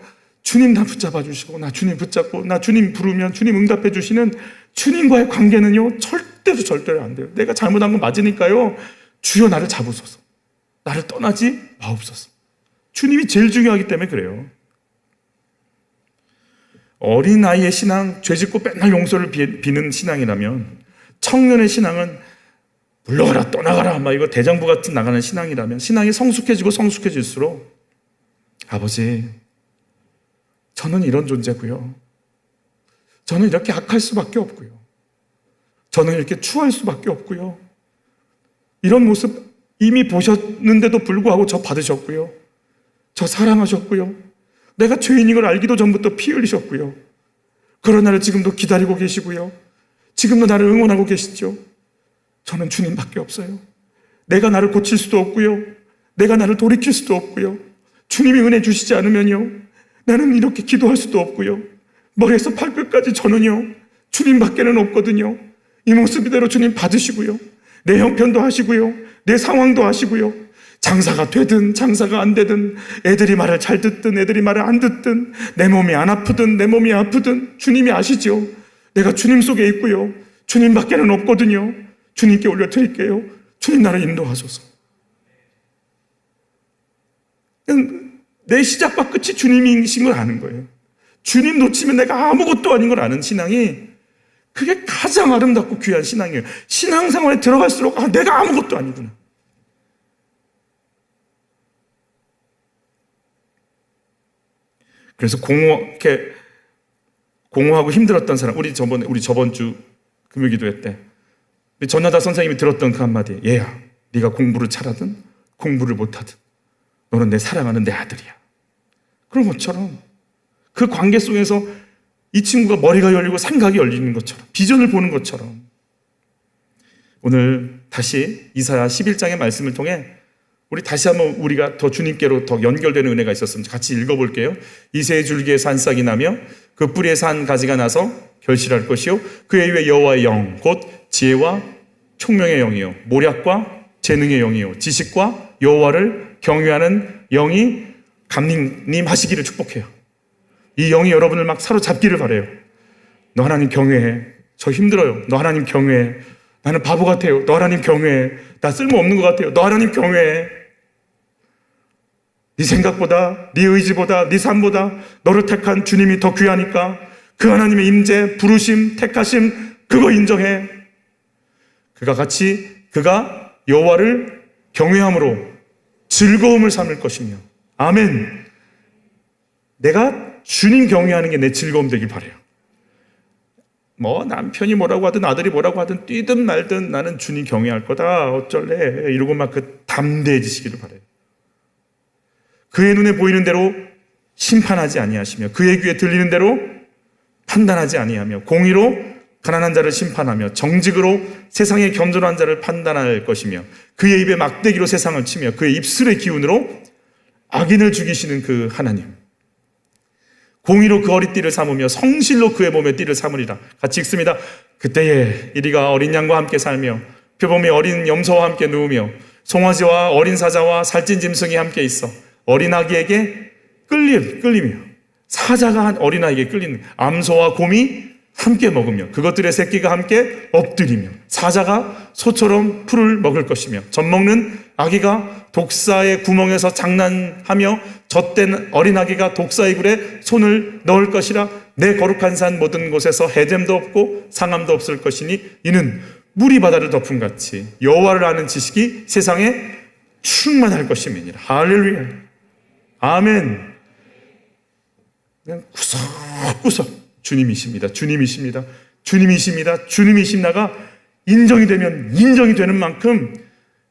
주님 나 붙잡아 주시고, 나 주님 붙잡고, 나 주님 부르면 주님 응답해 주시는 주님과의 관계는요, 절대로 안 돼요. 내가 잘못한 건 맞으니까요, 주여 나를 잡으소서, 나를 떠나지 마옵소서. 주님이 제일 중요하기 때문에 그래요. 어린아이의 신앙, 죄짓고 맨날 용서를 비는 신앙이라면, 청년의 신앙은 물러가라, 떠나가라, 막 이거 대장부 같은 나가는 신앙이라면, 신앙이 성숙해질수록 아버지, 저는 이런 존재고요, 저는 이렇게 악할 수밖에 없고요. 저는 이렇게 추할 수밖에 없고요. 이런 모습 이미 보셨는데도 불구하고 저 받으셨고요. 저 사랑하셨고요. 내가 죄인인 걸 알기도 전부터 피 흘리셨고요. 그런 나를 지금도 기다리고 계시고요. 지금도 나를 응원하고 계시죠. 저는 주님밖에 없어요. 내가 나를 고칠 수도 없고요. 내가 나를 돌이킬 수도 없고요. 주님이 은혜 주시지 않으면요, 나는 이렇게 기도할 수도 없고요. 머리에서 발끝까지 저는요, 주님밖에는 없거든요. 이 모습 이대로 주님 받으시고요. 내 형편도 하시고요. 내 상황도 하시고요. 장사가 되든 장사가 안 되든, 애들이 말을 잘 듣든 애들이 말을 안 듣든, 내 몸이 안 아프든 내 몸이 아프든 주님이 아시죠. 내가 주님 속에 있고요. 주님밖에는 없거든요. 주님께 올려드릴게요. 주님 나를 인도하소서. 내 시작과 끝이 주님이신 걸 아는 거예요. 주님 놓치면 내가 아무것도 아닌 걸 아는 신앙이, 그게 가장 아름답고 귀한 신앙이에요. 신앙생활에 들어갈수록 내가 아무것도 아니구나. 그래서 공허하고 힘들었던 사람, 우리 저번 주 금요기도회 때 우리 전하다 선생님이 들었던 그 한마디, 얘야, 네가 공부를 잘하든 공부를 못하든 너는 내 사랑하는 내 아들이야. 그런 것처럼 그 관계 속에서 이 친구가 머리가 열리고 생각이 열리는 것처럼, 비전을 보는 것처럼, 오늘 다시 이사야 11장의 말씀을 통해 우리 다시 한번 우리가 더 주님께로 더 연결되는 은혜가 있었으면 같이 읽어볼게요. 이새의 줄기에서 한 싹이 나며 그 뿌리에서 한 가지가 나서 결실할 것이요 그의 위에 여호와의 영 곧 지혜와 총명의 영이요 모략과 재능의 영이요 지식과 여호와를 경외하는 영이 감님하시기를 축복해요. 이 영이 여러분을 막 사로잡기를 바라요. 너 하나님 경외해. 저 힘들어요. 너 하나님 경외해. 나는 바보 같아요. 너 하나님 경외해. 나 쓸모없는 것 같아요. 너 하나님 경외해. 네 생각보다, 네 의지보다, 네 삶보다 너를 택한 주님이 더 귀하니까 그 하나님의 임재, 부르심, 택하심, 그거 인정해. 그가 여호와를 경외함으로 즐거움을 삼을 것이며. 아멘. 내가 주님 경외하는 게 내 즐거움 되길 바라요. 뭐 남편이 뭐라고 하든 아들이 뭐라고 하든 뛰든 말든 나는 주님 경외할 거다. 어쩔래? 이러고 막 그 담대해지시기를 바라요. 그의 눈에 보이는 대로 심판하지 아니하시며 그의 귀에 들리는 대로 판단하지 아니하며 공의로 가난한 자를 심판하며 정직으로 세상의 겸손한 자를 판단할 것이며 그의 입에 막대기로 세상을 치며 그의 입술의 기운으로 악인을 죽이시는 그 하나님. 공의로 그 어리띠를 삼으며 성실로 그의 몸에 띠를 삼으리라. 같이 읽습니다. 그때에 이리가 어린 양과 함께 살며 표범이 어린 염소와 함께 누우며 송아지와 어린 사자와 살찐 짐승이 함께 있어 어린 아기에게 끌리며 사자가 한 어린아이에게 끌리는 암소와 곰이 함께 먹으며 그것들의 새끼가 함께 엎드리며 사자가 소처럼 풀을 먹을 것이며 젖먹는 아기가 독사의 구멍에서 장난하며 젖된 어린아기가 독사의 굴에 손을 넣을 것이라. 내 거룩한 산 모든 곳에서 해됨도 없고 상함도 없을 것이니 이는 물이 바다를 덮은 같이 여호와를 아는 지식이 세상에 충만할 것임이니라. 할렐루야. 아멘. 그냥 구석구석 주님이십니다. 주님이십니다. 주님이십니다. 주님이십니다가 인정이 되면 인정이 되는 만큼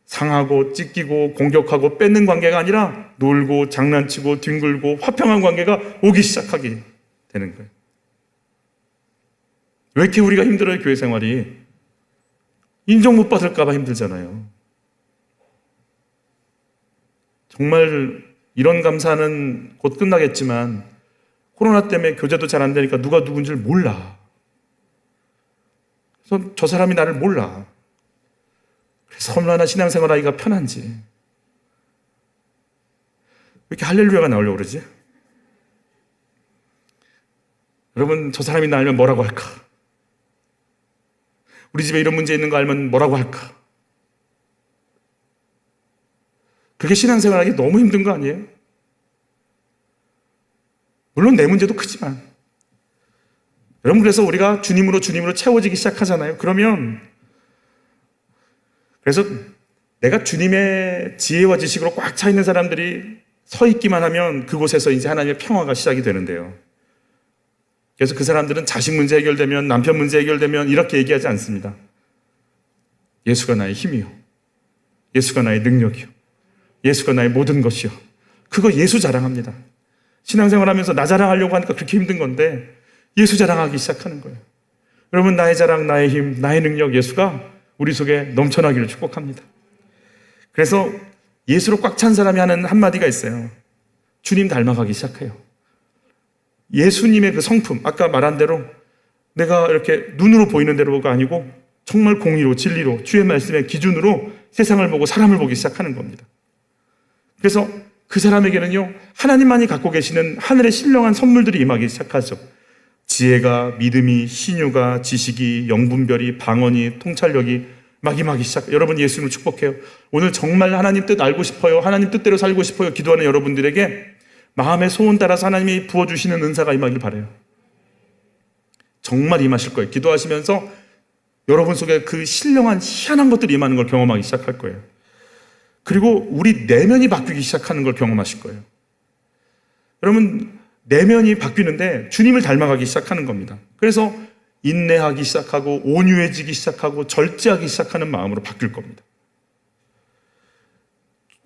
상하고 찢기고 공격하고 뺏는 관계가 아니라 놀고 장난치고 뒹굴고 화평한 관계가 오기 시작하게 되는 거예요. 왜 이렇게 우리가 힘들어요? 교회 생활이 인정 못 받을까 봐 힘들잖아요. 정말 이런 감사는 곧 끝나겠지만 코로나 때문에 교제도 잘 안 되니까 누가 누군지를 몰라. 그래서 저 사람이 나를 몰라. 그래서 얼마나 신앙생활 하기가 편한지. 왜 이렇게 할렐루야가 나오려고 그러지? 여러분, 저 사람이 나 알면 뭐라고 할까? 우리 집에 이런 문제 있는 거 알면 뭐라고 할까? 그게 신앙생활 하기 너무 힘든 거 아니에요? 물론 내 문제도 크지만. 여러분, 그래서 우리가 주님으로 채워지기 시작하잖아요. 그래서 내가 주님의 지혜와 지식으로 꽉 차 있는 사람들이 서 있기만 하면 그곳에서 이제 하나님의 평화가 시작이 되는데요. 그래서 그 사람들은 자식 문제 해결되면, 남편 문제 해결되면 이렇게 얘기하지 않습니다. 예수가 나의 힘이요, 예수가 나의 능력이요, 예수가 나의 모든 것이요. 그거 예수 자랑합니다. 신앙생활하면서 나 자랑하려고 하니까 그렇게 힘든 건데 예수 자랑하기 시작하는 거예요. 여러분, 나의 자랑, 나의 힘, 나의 능력, 예수가 우리 속에 넘쳐나기를 축복합니다. 그래서 예수로 꽉 찬 사람이 하는 한마디가 있어요. 주님 닮아가기 시작해요. 예수님의 그 성품, 아까 말한 대로 내가 이렇게 눈으로 보이는 대로가 아니고 정말 공의로, 진리로, 주의 말씀의 기준으로 세상을 보고 사람을 보기 시작하는 겁니다. 그래서 그 사람에게는요, 하나님만이 갖고 계시는 하늘의 신령한 선물들이 임하기 시작하죠. 지혜가, 믿음이, 신유가, 지식이, 영분별이, 방언이, 통찰력이 막 임하기 시작. 여러분, 예수님을 축복해요. 오늘 정말 하나님 뜻 알고 싶어요, 하나님 뜻대로 살고 싶어요 기도하는 여러분들에게 마음의 소원 따라서 하나님이 부어주시는 은사가 임하길 바라요. 정말 임하실 거예요. 기도하시면서 여러분 속에 그 신령한 희한한 것들이 임하는 걸 경험하기 시작할 거예요. 그리고 우리 내면이 바뀌기 시작하는 걸 경험하실 거예요. 여러분, 내면이 바뀌는데 주님을 닮아가기 시작하는 겁니다. 그래서 인내하기 시작하고 온유해지기 시작하고 절제하기 시작하는 마음으로 바뀔 겁니다.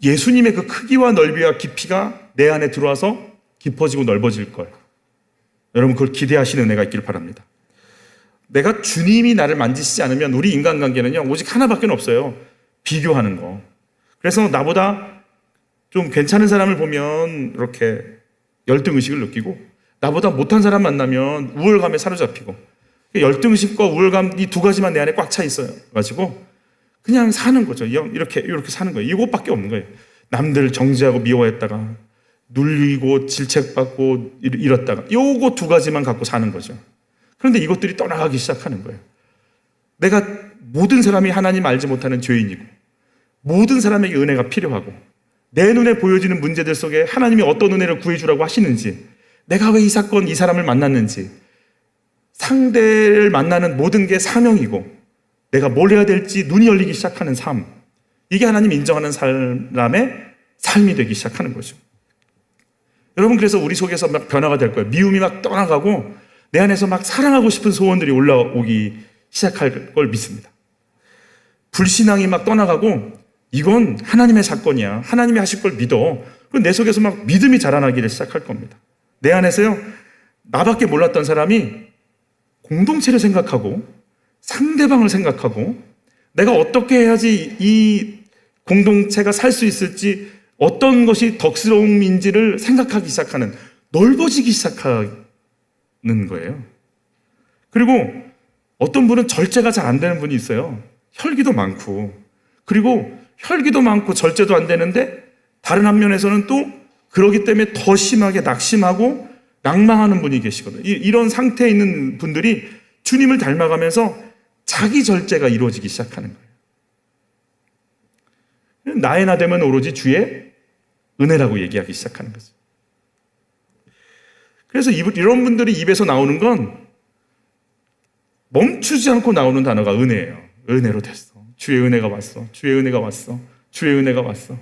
예수님의 그 크기와 넓이와 깊이가 내 안에 들어와서 깊어지고 넓어질 거예요. 여러분, 그걸 기대하시는 은혜가 있기를 바랍니다. 내가 주님이 나를 만지시지 않으면 우리 인간관계는요, 오직 하나밖에 없어요. 비교하는 거. 그래서 나보다 좀 괜찮은 사람을 보면 이렇게 열등의식을 느끼고, 나보다 못한 사람 만나면 우월감에 사로잡히고, 열등의식과 우월감 이 두 가지만 내 안에 꽉 차 있어요 가지고 그냥 사는 거죠. 이렇게 사는 거예요. 이것밖에 없는 거예요. 남들 정죄하고 미워했다가 눌리고 질책받고 이렇다가 요거 두 가지만 갖고 사는 거죠. 그런데 이것들이 떠나가기 시작하는 거예요. 내가 모든 사람이 하나님 알지 못하는 죄인이고, 모든 사람에게 은혜가 필요하고, 내 눈에 보여지는 문제들 속에 하나님이 어떤 은혜를 구해주라고 하시는지, 내가 왜 이 사건, 이 사람을 만났는지, 상대를 만나는 모든 게 사명이고, 내가 뭘 해야 될지 눈이 열리기 시작하는 삶, 이게 하나님 인정하는 사람의 삶이 되기 시작하는 거죠. 여러분, 그래서 우리 속에서 막 변화가 될 거예요. 미움이 막 떠나가고 내 안에서 막 사랑하고 싶은 소원들이 올라오기 시작할 걸 믿습니다. 불신앙이 막 떠나가고 이건 하나님의 사건이야, 하나님이 하실 걸 믿어. 그럼 내 속에서 막 믿음이 자라나기를 시작할 겁니다. 내 안에서요, 나밖에 몰랐던 사람이 공동체를 생각하고 상대방을 생각하고 내가 어떻게 해야지 이 공동체가 살 수 있을지, 어떤 것이 덕스러움인지를 생각하기 시작하는, 넓어지기 시작하는 거예요. 그리고 어떤 분은 절제가 잘 안 되는 분이 있어요. 혈기도 많고, 그리고 혈기도 많고 절제도 안 되는데 다른 한면에서는 또 그러기 때문에 더 심하게 낙심하고 낭망하는 분이 계시거든요. 이런 상태에 있는 분들이 주님을 닮아가면서 자기 절제가 이루어지기 시작하는 거예요. 나의 나 되면 오로지 주의 은혜라고 얘기하기 시작하는 거죠. 그래서 이런 분들이 입에서 나오는 건 멈추지 않고 나오는 단어가 은혜예요. 은혜로 됐어. 주의 은혜가 왔어. 주의 은혜가 왔어. 주의 은혜가 왔어.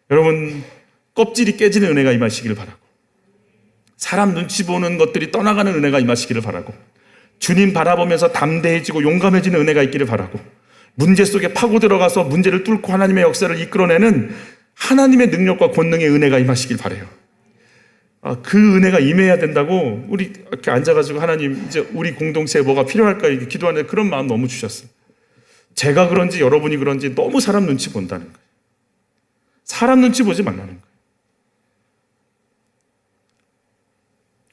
여러분, 껍질이 깨지는 은혜가 임하시기를 바라고, 사람 눈치 보는 것들이 떠나가는 은혜가 임하시기를 바라고, 주님 바라보면서 담대해지고 용감해지는 은혜가 있기를 바라고, 문제 속에 파고 들어가서 문제를 뚫고 하나님의 역사를 이끌어내는 하나님의 능력과 권능의 은혜가 임하시길 바라요. 그 은혜가 임해야 된다고 우리 이렇게 앉아가지고 하나님, 이제 우리 공동체에 뭐가 필요할까 이렇게 기도하는 그런 마음 너무 주셨어요. 제가 그런지 여러분이 그런지 너무 사람 눈치 본다는 거예요. 사람 눈치 보지 말라는 거예요.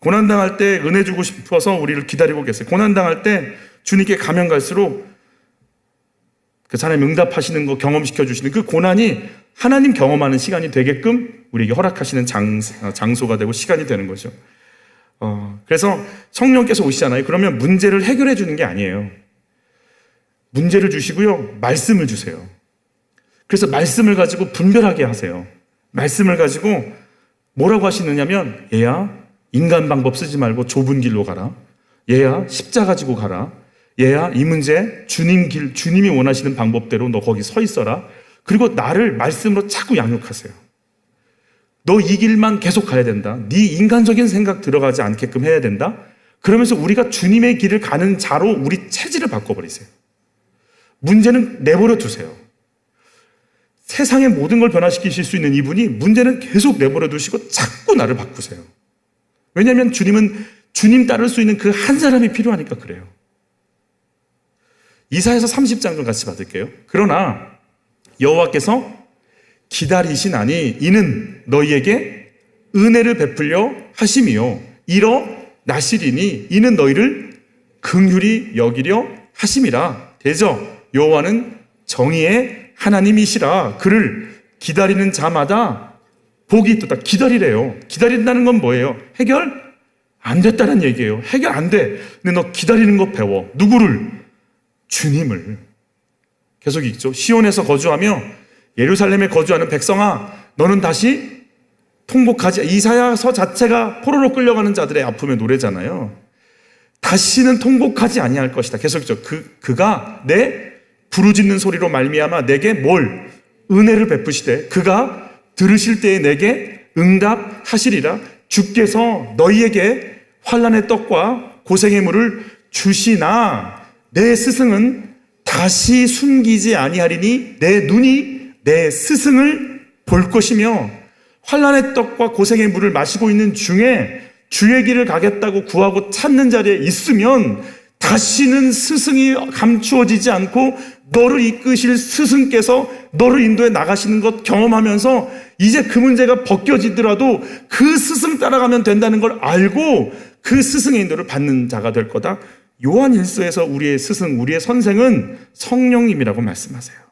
고난당할 때 은혜 주고 싶어서 우리를 기다리고 계세요. 고난당할 때 주님께 가면 갈수록 그 사람이 응답하시는 거 경험시켜 주시는 그 고난이 하나님 경험하는 시간이 되게끔 우리에게 허락하시는 장소가 되고 시간이 되는 거죠. 그래서 성령께서 오시잖아요. 그러면 문제를 해결해 주는 게 아니에요. 문제를 주시고요, 말씀을 주세요. 그래서 말씀을 가지고 분별하게 하세요. 말씀을 가지고 뭐라고 하시느냐면, 얘야, 인간 방법 쓰지 말고 좁은 길로 가라. 얘야, 십자가 지고 가라. 얘야, 이 문제 주님 길, 주님이 원하시는 방법대로 너 거기 서 있어라. 그리고 나를 말씀으로 자꾸 양육하세요. 너 이 길만 계속 가야 된다. 네 인간적인 생각 들어가지 않게끔 해야 된다. 그러면서 우리가 주님의 길을 가는 자로 우리 체질을 바꿔버리세요. 문제는 내버려 두세요. 세상의 모든 걸 변화시키실 수 있는 이분이 문제는 계속 내버려 두시고 자꾸 나를 바꾸세요. 왜냐하면 주님은 주님 따를 수 있는 그 한 사람이 필요하니까 그래요. 이사야서 30장 좀 같이 받을게요. 그러나 여호와께서 기다리시나니 이는 너희에게 은혜를 베풀려 하심이요 이러 나시리니 이는 너희를 긍휼히 여기려 하심이라. 대저 여호와는 정의의 하나님이시라. 그를 기다리는 자마다 복이 있다. 기다리래요. 기다린다는 건 뭐예요? 해결 안 됐다는 얘기예요. 해결 안 돼. 근데 너 기다리는 거 배워. 누구를? 주님을. 계속 읽죠. 시온에서 거주하며 예루살렘에 거주하는 백성아, 너는 다시 통곡하지. 이사야서 자체가 포로로 끌려가는 자들의 아픔의 노래잖아요. 다시는 통곡하지 아니할 것이다. 계속 읽죠. 그가 내 부르짖는 소리로 말미암아 내게 뭘? 은혜를 베푸시되 그가 들으실 때에 내게 응답하시리라. 주께서 너희에게 환난의 떡과 고생의 물을 주시나 내 스승은 다시 숨기지 아니하리니 내 눈이 내 스승을 볼 것이며. 환난의 떡과 고생의 물을 마시고 있는 중에 주의 길을 가겠다고 구하고 찾는 자리에 있으면 다시는 스승이 감추어지지 않고 너를 이끄실 스승께서 너를 인도해 나가시는 것 경험하면서 이제 그 문제가 벗겨지더라도 그 스승 따라가면 된다는 걸 알고 그 스승의 인도를 받는 자가 될 거다. 요한 1서에서 우리의 스승, 우리의 선생은 성령님이라고 말씀하세요.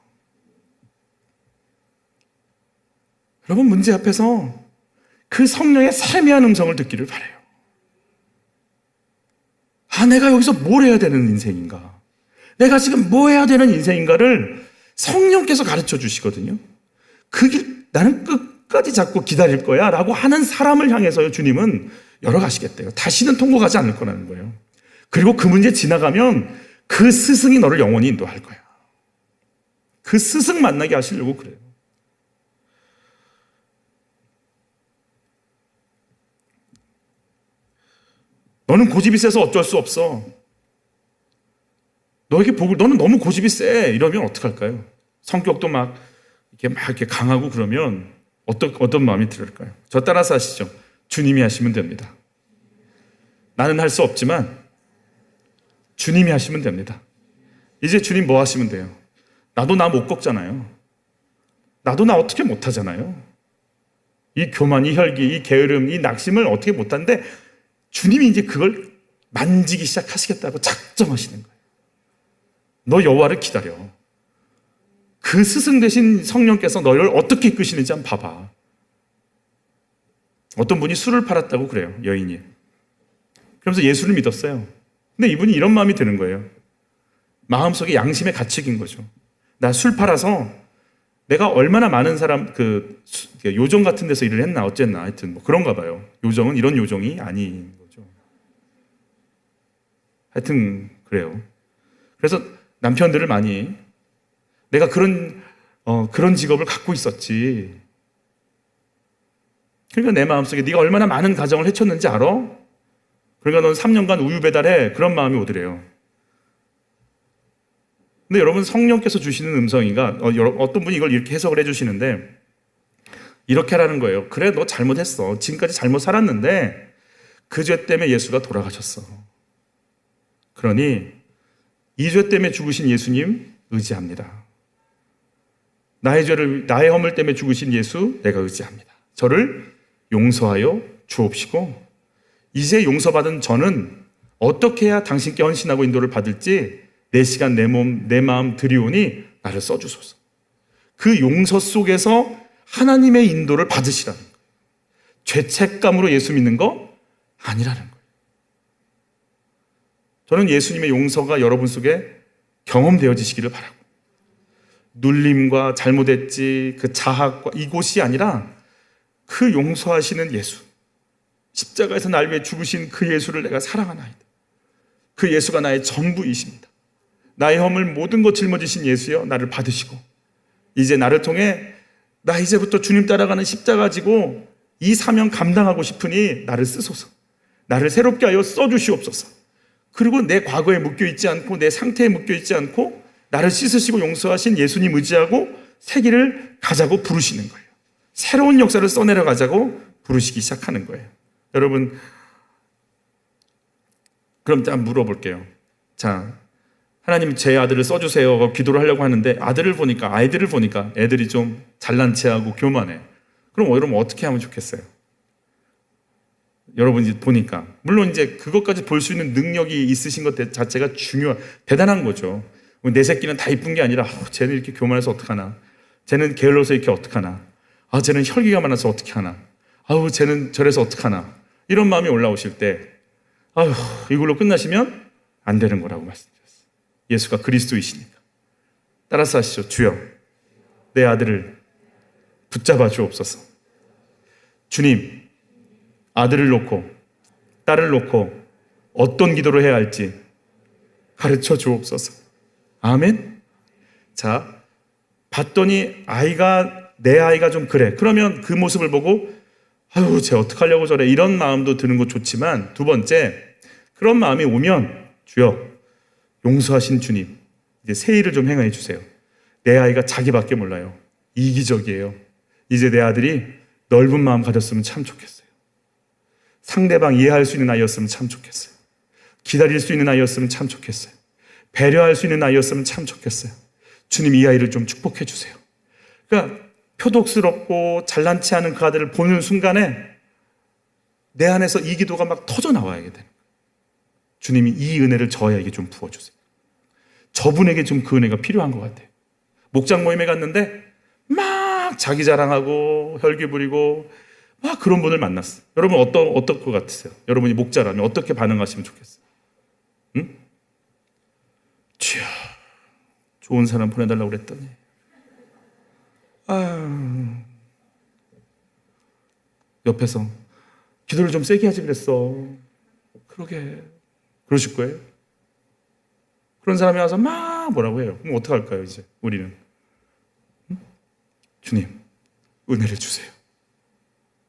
여러분, 문제 앞에서 그 성령의 세미한 음성을 듣기를 바라요. 내가 여기서 뭘 해야 되는 인생인가? 내가 지금 뭐 해야 되는 인생인가를 성령께서 가르쳐 주시거든요. 그 길 나는 끝까지 잡고 기다릴 거야 라고 하는 사람을 향해서요, 주님은 열어가시겠대요. 다시는 통곡하지 않을 거라는 거예요. 그리고 그 문제 지나가면 그 스승이 너를 영원히 인도할 거야. 그 스승 만나게 하시려고 그래요. 너는 고집이 세서 어쩔 수 없어. 너는 너무 고집이 세. 이러면 어떡할까요? 성격도 이렇게 강하고 그러면 어떤 마음이 들을까요? 저 따라서 하시죠. 주님이 하시면 됩니다. 나는 할 수 없지만 주님이 하시면 됩니다. 이제 주님 뭐 하시면 돼요? 나도 나 못 꺾잖아요. 나도 나 어떻게 못 하잖아요. 이 교만, 이 혈기, 이 게으름, 이 낙심을 어떻게 못 하는데 주님이 이제 그걸 만지기 시작하시겠다고 작정하시는 거예요. 너 여호와를 기다려. 그 스승 되신 성령께서 너를 어떻게 이끄시는지 한번 봐봐. 어떤 분이 술을 팔았다고 그래요, 여인이. 그러면서 예수를 믿었어요. 근데 이분이 이런 마음이 드는 거예요. 마음속에 양심의 가책인 거죠. 나 술 팔아서 내가 얼마나 많은 사람, 요정 같은 데서 일을 했나, 어쨌나, 하여튼 뭐 그런가 봐요. 요정은 이런 요정이 아닌 거죠. 하여튼, 그래요. 그래서 남편들을 많이, 내가 그런 직업을 갖고 있었지. 그러니까 내 마음속에 네가 얼마나 많은 가정을 해쳤는지 알아? 그러니까 넌 3년간 우유 배달해. 그런 마음이 오더래요. 근데 여러분, 성령께서 주시는 음성이가 어떤 분이 이걸 이렇게 해석을 해주시는데 이렇게 하라는 거예요. 그래, 너 잘못했어. 지금까지 잘못 살았는데 그 죄 때문에 예수가 돌아가셨어. 그러니 이 죄 때문에 죽으신 예수님 의지합니다. 나의 허물 때문에 죽으신 예수 내가 의지합니다. 저를 용서하여 주옵시고 이제 용서받은 저는 어떻게 해야 당신께 헌신하고 인도를 받을지 내 시간, 내 몸, 내 마음 드리오니 나를 써주소서. 그 용서 속에서 하나님의 인도를 받으시라는 거예요. 죄책감으로 예수 믿는 거 아니라는 거예요. 저는 예수님의 용서가 여러분 속에 경험되어지시기를 바라고, 눌림과 잘못했지, 그 자학과 이곳이 아니라 그 용서하시는 예수, 십자가에서 날 위해 죽으신 그 예수를 내가 사랑하나이다. 그 예수가 나의 전부이십니다. 나의 허물 모든 것 짊어지신 예수여, 나를 받으시고 이제 나를 통해 나 이제부터 주님 따라가는 십자가 지고 이 사명 감당하고 싶으니 나를 쓰소서. 나를 새롭게 하여 써주시옵소서. 그리고 내 과거에 묶여있지 않고 내 상태에 묶여있지 않고 나를 씻으시고 용서하신 예수님 의지하고 새 길을 가자고 부르시는 거예요. 새로운 역사를 써내려 가자고 부르시기 시작하는 거예요. 여러분, 그럼 딱 물어볼게요. 자, 하나님 제 아들을 써주세요 기도를 하려고 하는데 아이들을 보니까 애들이 좀 잘난 체하고 교만해. 그럼 여러분 어떻게 하면 좋겠어요? 여러분이 보니까 물론 이제 그것까지 볼 수 있는 능력이 있으신 것 자체가 대단한 거죠. 내 새끼는 다 이쁜 게 아니라 쟤는 이렇게 교만해서 어떡하나, 쟤는 게을러서 이렇게 어떡하나, 쟤는 혈기가 많아서 어떻게 하나, 쟤는 저래서 어떡하나, 이런 마음이 올라오실 때 이걸로 끝나시면 안 되는 거라고 말씀드렸어요. 예수가 그리스도이시니까. 따라서 하시죠. 주여, 내 아들을 붙잡아 주옵소서. 주님, 아들을 놓고 딸을 놓고 어떤 기도를 해야 할지 가르쳐 주옵소서. 아멘. 자, 봤더니 내 아이가 좀 그래. 그러면 그 모습을 보고 쟤 어떡하려고 저래, 이런 마음도 드는 거 좋지만, 두 번째, 그런 마음이 오면 주여, 용서하신 주님, 이제 새 일을 좀 행해 주세요. 내 아이가 자기밖에 몰라요. 이기적이에요. 이제 내 아들이 넓은 마음 가졌으면 참 좋겠어요. 상대방 이해할 수 있는 아이였으면 참 좋겠어요. 기다릴 수 있는 아이였으면 참 좋겠어요. 배려할 수 있는 아이였으면 참 좋겠어요. 주님, 이 아이를 좀 축복해 주세요. 그러니까 표독스럽고 잘난 체하는 그 아들을 보는 순간에 내 안에서 이 기도가 막 터져 나와야 되는 거예요. 주님이 이 은혜를 저에게 좀 부어주세요. 저분에게 좀 그 은혜가 필요한 것 같아요. 목장 모임에 갔는데 막 자기 자랑하고 혈기 부리고 막 그런 분을 만났어요. 여러분 어떨 것 같으세요? 여러분이 목자라면 어떻게 반응하시면 좋겠어요? 응? 주여, 좋은 사람 보내달라고 그랬더니 옆에서 기도를 좀 세게 하지 그랬어. 그러게. 그러실 거예요? 그런 사람이 와서 막 뭐라고 해요. 그럼 어떡할까요, 이제 우리는? 응? 주님, 은혜를 주세요.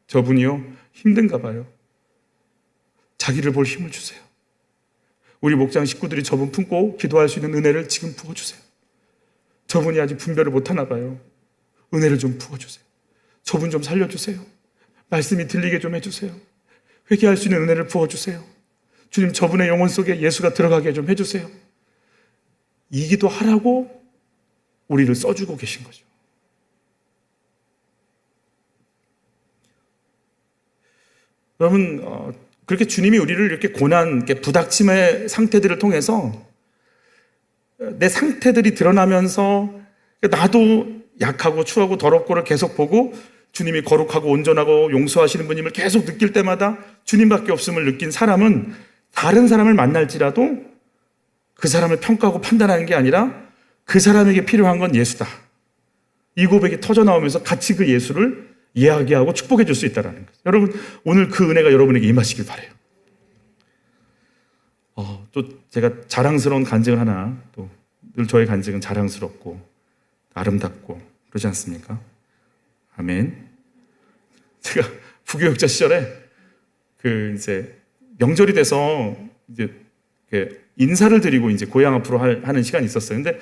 저분이요, 힘든가 봐요. 자기를 볼 힘을 주세요. 우리 목장 식구들이 저분 품고 기도할 수 있는 은혜를 지금 부어주세요. 저분이 아직 분별을 못하나 봐요. 은혜를 좀 부어주세요. 저분 좀 살려주세요. 말씀이 들리게 좀 해주세요. 회개할 수 있는 은혜를 부어주세요. 주님, 저분의 영혼 속에 예수가 들어가게 좀 해주세요. 이 기도하라고 우리를 써주고 계신 거죠. 여러분, 그렇게 주님이 우리를 이렇게 고난, 부닥침의 상태들을 통해서 내 상태들이 드러나면서 나도 약하고 추하고 더럽고를 계속 보고 주님이 거룩하고 온전하고 용서하시는 분임을 계속 느낄 때마다 주님밖에 없음을 느낀 사람은 다른 사람을 만날지라도 그 사람을 평가하고 판단하는 게 아니라 그 사람에게 필요한 건 예수다. 이 고백이 터져 나오면서 같이 그 예수를 이야기하고 축복해 줄 수 있다는 거예요. 여러분, 오늘 그 은혜가 여러분에게 임하시길 바라요. 또 제가 자랑스러운 간증을 하나, 또 늘 저의 간증은 자랑스럽고 아름답고 그러지 않습니까? 아멘. 제가 부교육자 시절에 이제 명절이 돼서 이제 인사를 드리고 이제 고향 앞으로 하는 시간이 있었어요. 근데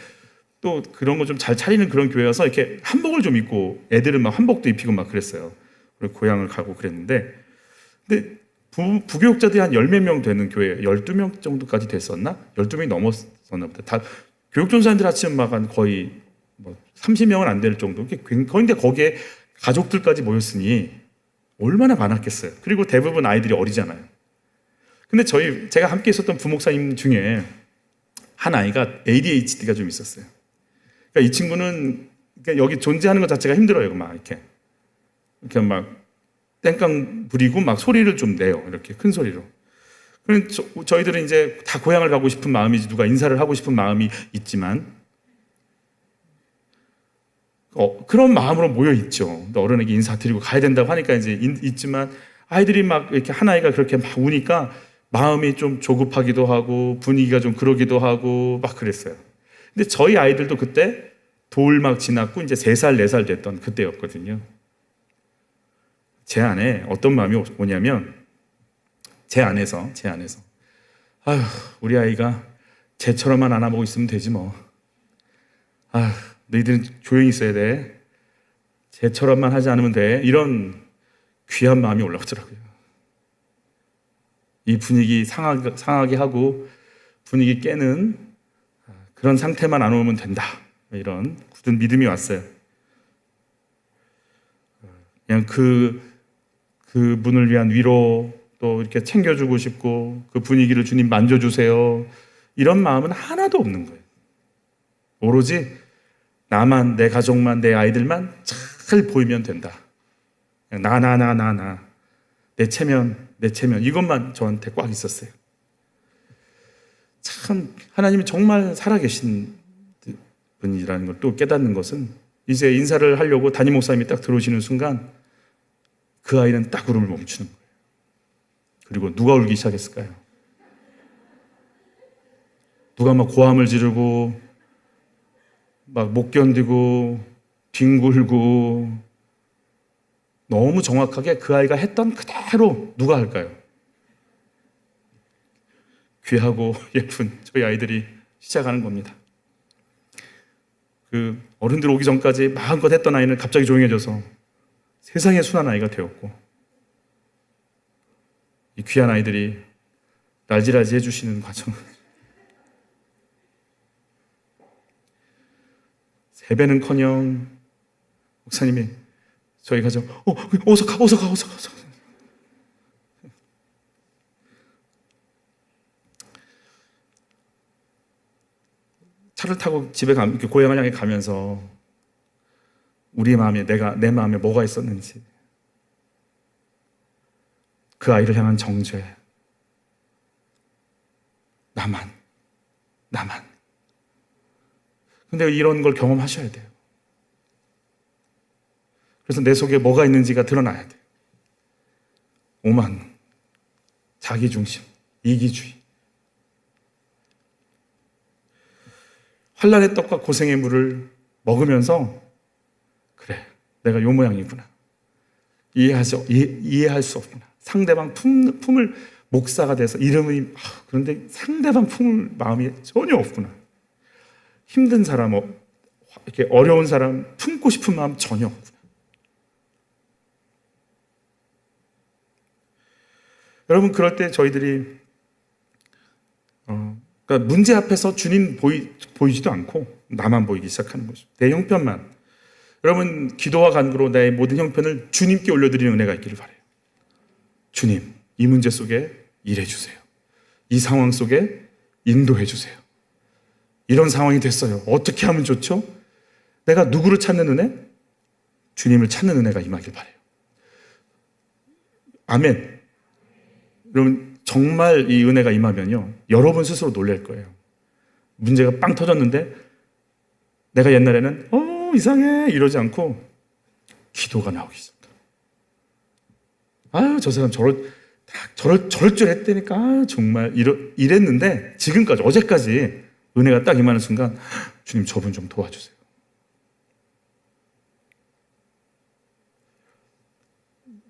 또 그런 거 좀 잘 차리는 그런 교회여서 이렇게 한복을 좀 입고 애들은 막 한복도 입히고 막 그랬어요. 그리고 고향을 가고 그랬는데, 근데 부교육자들이 한 10몇 명 되는 교회, 12명 정도까지 됐었나? 12명이 넘었었나 보다. 다 교육전사님들 아침 막 한 거의 30명은 안 될 정도. 근데 거기에 가족들까지 모였으니 얼마나 많았겠어요. 그리고 대부분 아이들이 어리잖아요. 근데 제가 함께 있었던 부목사님 중에 한 아이가 ADHD가 좀 있었어요. 그러니까 이 친구는 여기 존재하는 것 자체가 힘들어요. 막 이렇게 막 땡깡 부리고 막 소리를 좀 내요. 이렇게 큰 소리로. 그럼 저희들은 이제 다 고향을 가고 싶은 마음이지, 누가 인사를 하고 싶은 마음이 있지만 그런 마음으로 모여 있죠. 어른에게 인사드리고 가야 된다고 하니까 이제 있지만 아이들이 막 이렇게 한 아이가 그렇게 막 우니까 마음이 좀 조급하기도 하고 분위기가 좀 그러기도 하고 막 그랬어요. 근데 저희 아이들도 그때 돌 막 지났고 이제 3살, 4살 됐던 그때였거든요. 제 안에 어떤 마음이 오냐면 제 안에서 아휴, 우리 아이가 쟤처럼만 안아보고 있으면 되지 뭐. 아휴, 너희들은 조용히 있어야 돼. 쟤처럼만 하지 않으면 돼. 이런 귀한 마음이 올라오더라고요. 이 분위기 상하게 하고 분위기 깨는 그런 상태만 안 오면 된다. 이런 굳은 믿음이 왔어요. 그냥 그분을 위한 위로 또 이렇게 챙겨주고 싶고 그 분위기를 주님 만져주세요. 이런 마음은 하나도 없는 거예요. 오로지 나만, 내 가족만, 내 아이들만 잘 보이면 된다. 나. 내 체면 이것만 저한테 꽉 있었어요. 참 하나님이 정말 살아계신 분이라는 걸 또 깨닫는 것은 이제 인사를 하려고 담임 목사님이 딱 들어오시는 순간 그 아이는 딱 울음을 멈추는 거예요. 그리고 누가 울기 시작했을까요? 누가 막 고함을 지르고 막 못 견디고 뒹굴고 너무 정확하게 그 아이가 했던 그대로 누가 할까요? 귀하고 예쁜 저희 아이들이 시작하는 겁니다. 그 어른들 오기 전까지 마음껏 했던 아이는 갑자기 조용해져서 세상에 순한 아이가 되었고 이 귀한 아이들이 날지라지 해주시는 과정. 세배는커녕 목사님이 저희 가정 어서 가. 차를 타고 집에 고향을 향해 가면서 우리 마음에 내 마음에 뭐가 있었는지 그 아이를 향한 정죄 나만 근데 이런 걸 경험하셔야 돼요. 그래서 내 속에 뭐가 있는지가 드러나야 돼요. 오만, 자기중심, 이기주의. 환난의 떡과 고생의 물을 먹으면서 그래, 내가 요 모양이구나. 이해할 수 없구나. 상대방 품을 목사가 돼서 이름이 그런데 상대방 품을 마음이 전혀 없구나. 힘든 사람, 이렇게 어려운 사람 품고 싶은 마음 전혀 없구나. 여러분 그럴 때 저희들이 그러니까 문제 앞에서 주님 보이지도 않고 나만 보이기 시작하는 거죠. 내 형편만. 여러분 기도와 간구로 나의 모든 형편을 주님께 올려드리는 은혜가 있기를 바라요. 주님, 이 문제 속에 일해주세요. 이 상황 속에 인도해주세요. 이런 상황이 됐어요. 어떻게 하면 좋죠? 내가 누구를 찾는 은혜? 주님을 찾는 은혜가 임하길 바라요. 아멘. 여러분 정말 이 은혜가 임하면요 여러분 스스로 놀랄 거예요. 문제가 빵 터졌는데 내가 옛날에는 이상해 이러지 않고 기도가 나오기 시작해요. 아유 저 사람 저럴 줄 했다니까 정말 이랬는데 지금까지 어제까지 은혜가 딱 임하는 순간 주님 저분 좀 도와주세요.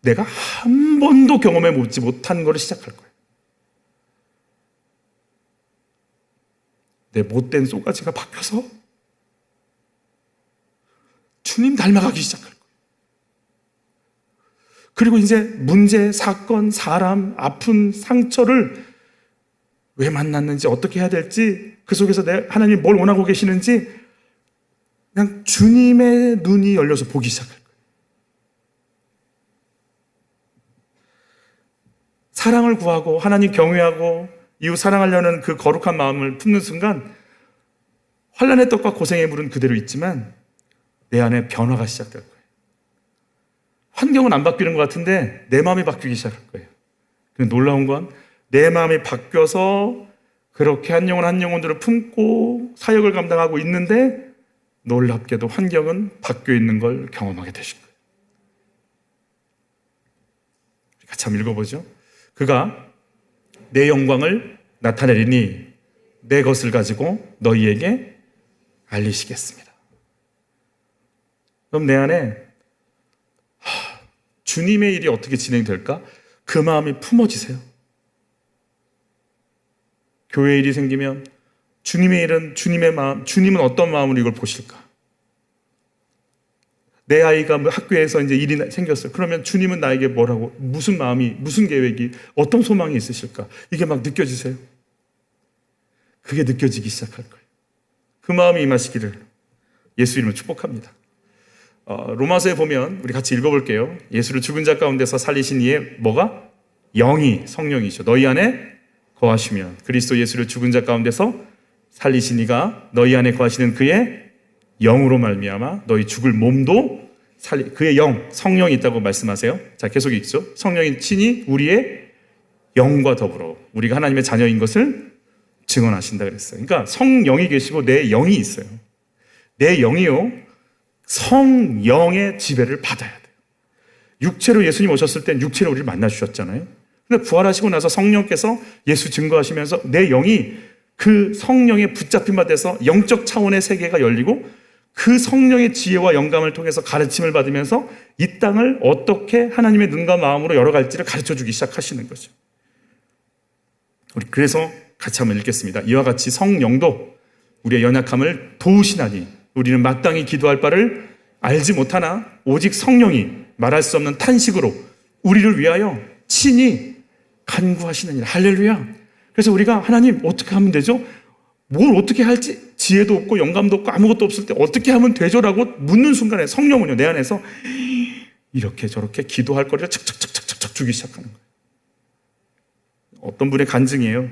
내가 한 번도 경험해 보지 못한 것을 시작할 거예요. 내 못된 쏘가지가 바뀌어서 주님 닮아가기 시작할 거예요. 그리고 이제 문제, 사건, 사람, 아픈 상처를 왜 만났는지 어떻게 해야 될지 그 속에서 하나님이 뭘 원하고 계시는지 그냥 주님의 눈이 열려서 보기 시작할 거예요. 사랑을 구하고 하나님 경외하고 이웃 사랑하려는 그 거룩한 마음을 품는 순간 환난의 떡과 고생의 물은 그대로 있지만 내 안에 변화가 시작될 거예요. 환경은 안 바뀌는 것 같은데 내 마음이 바뀌기 시작할 거예요. 놀라운 건 내 마음이 바뀌어서 그렇게 한 영혼들을 품고 사역을 감당하고 있는데 놀랍게도 환경은 바뀌어 있는 걸 경험하게 되실 거예요. 같이 한번 읽어보죠. 그가 내 영광을 나타내리니 내 것을 가지고 너희에게 알리시겠습니다. 그럼 내 안에 주님의 일이 어떻게 진행될까? 그 마음이 품어지세요. 교회 일이 생기면 주님의 일은 주님의 마음, 주님은 어떤 마음으로 이걸 보실까? 내 아이가 학교에서 이제 일이 생겼어요. 그러면 주님은 나에게 뭐라고, 무슨 마음이, 무슨 계획이, 어떤 소망이 있으실까? 이게 막 느껴지세요. 그게 느껴지기 시작할 거예요. 그 마음이 임하시기를 예수 이름으로 축복합니다. 로마서에 보면 우리 같이 읽어볼게요. 예수를 죽은 자 가운데서 살리신 이의 뭐가? 영이, 성령이죠. 너희 안에 거하시면 그리스도 예수를 죽은 자 가운데서 살리신 이가 너희 안에 거하시는 그의 영으로 말미암아 너희 죽을 몸도 그의 영, 성령이 있다고 말씀하세요. 자, 계속 읽죠. 성령이 친히 우리의 영과 더불어 우리가 하나님의 자녀인 것을 증언하신다 그랬어요. 그러니까 성령이 계시고 내 영이 있어요. 내 영이요, 성령의 지배를 받아야 돼요. 육체로 예수님 오셨을 땐 육체로 우리를 만나 주셨잖아요. 근데 부활하시고 나서 성령께서 예수 증거하시면서 내 영이 그 성령에 붙잡힌 바 돼서 영적 차원의 세계가 열리고 그 성령의 지혜와 영감을 통해서 가르침을 받으면서 이 땅을 어떻게 하나님의 눈과 마음으로 열어갈지를 가르쳐주기 시작하시는 거죠. 우리 그래서 같이 한번 읽겠습니다. 이와 같이 성령도 우리의 연약함을 도우시나니 우리는 마땅히 기도할 바를 알지 못하나 오직 성령이 말할 수 없는 탄식으로 우리를 위하여 친히 간구하시느니라. 할렐루야. 그래서 우리가 하나님 어떻게 하면 되죠? 뭘 어떻게 할지 지혜도 없고 영감도 없고 아무것도 없을 때 어떻게 하면 되죠? 라고 묻는 순간에 성령은요, 내 안에서 이렇게 저렇게 기도할 거리를 척척척척척 주기 시작하는 거예요. 어떤 분의 간증이에요.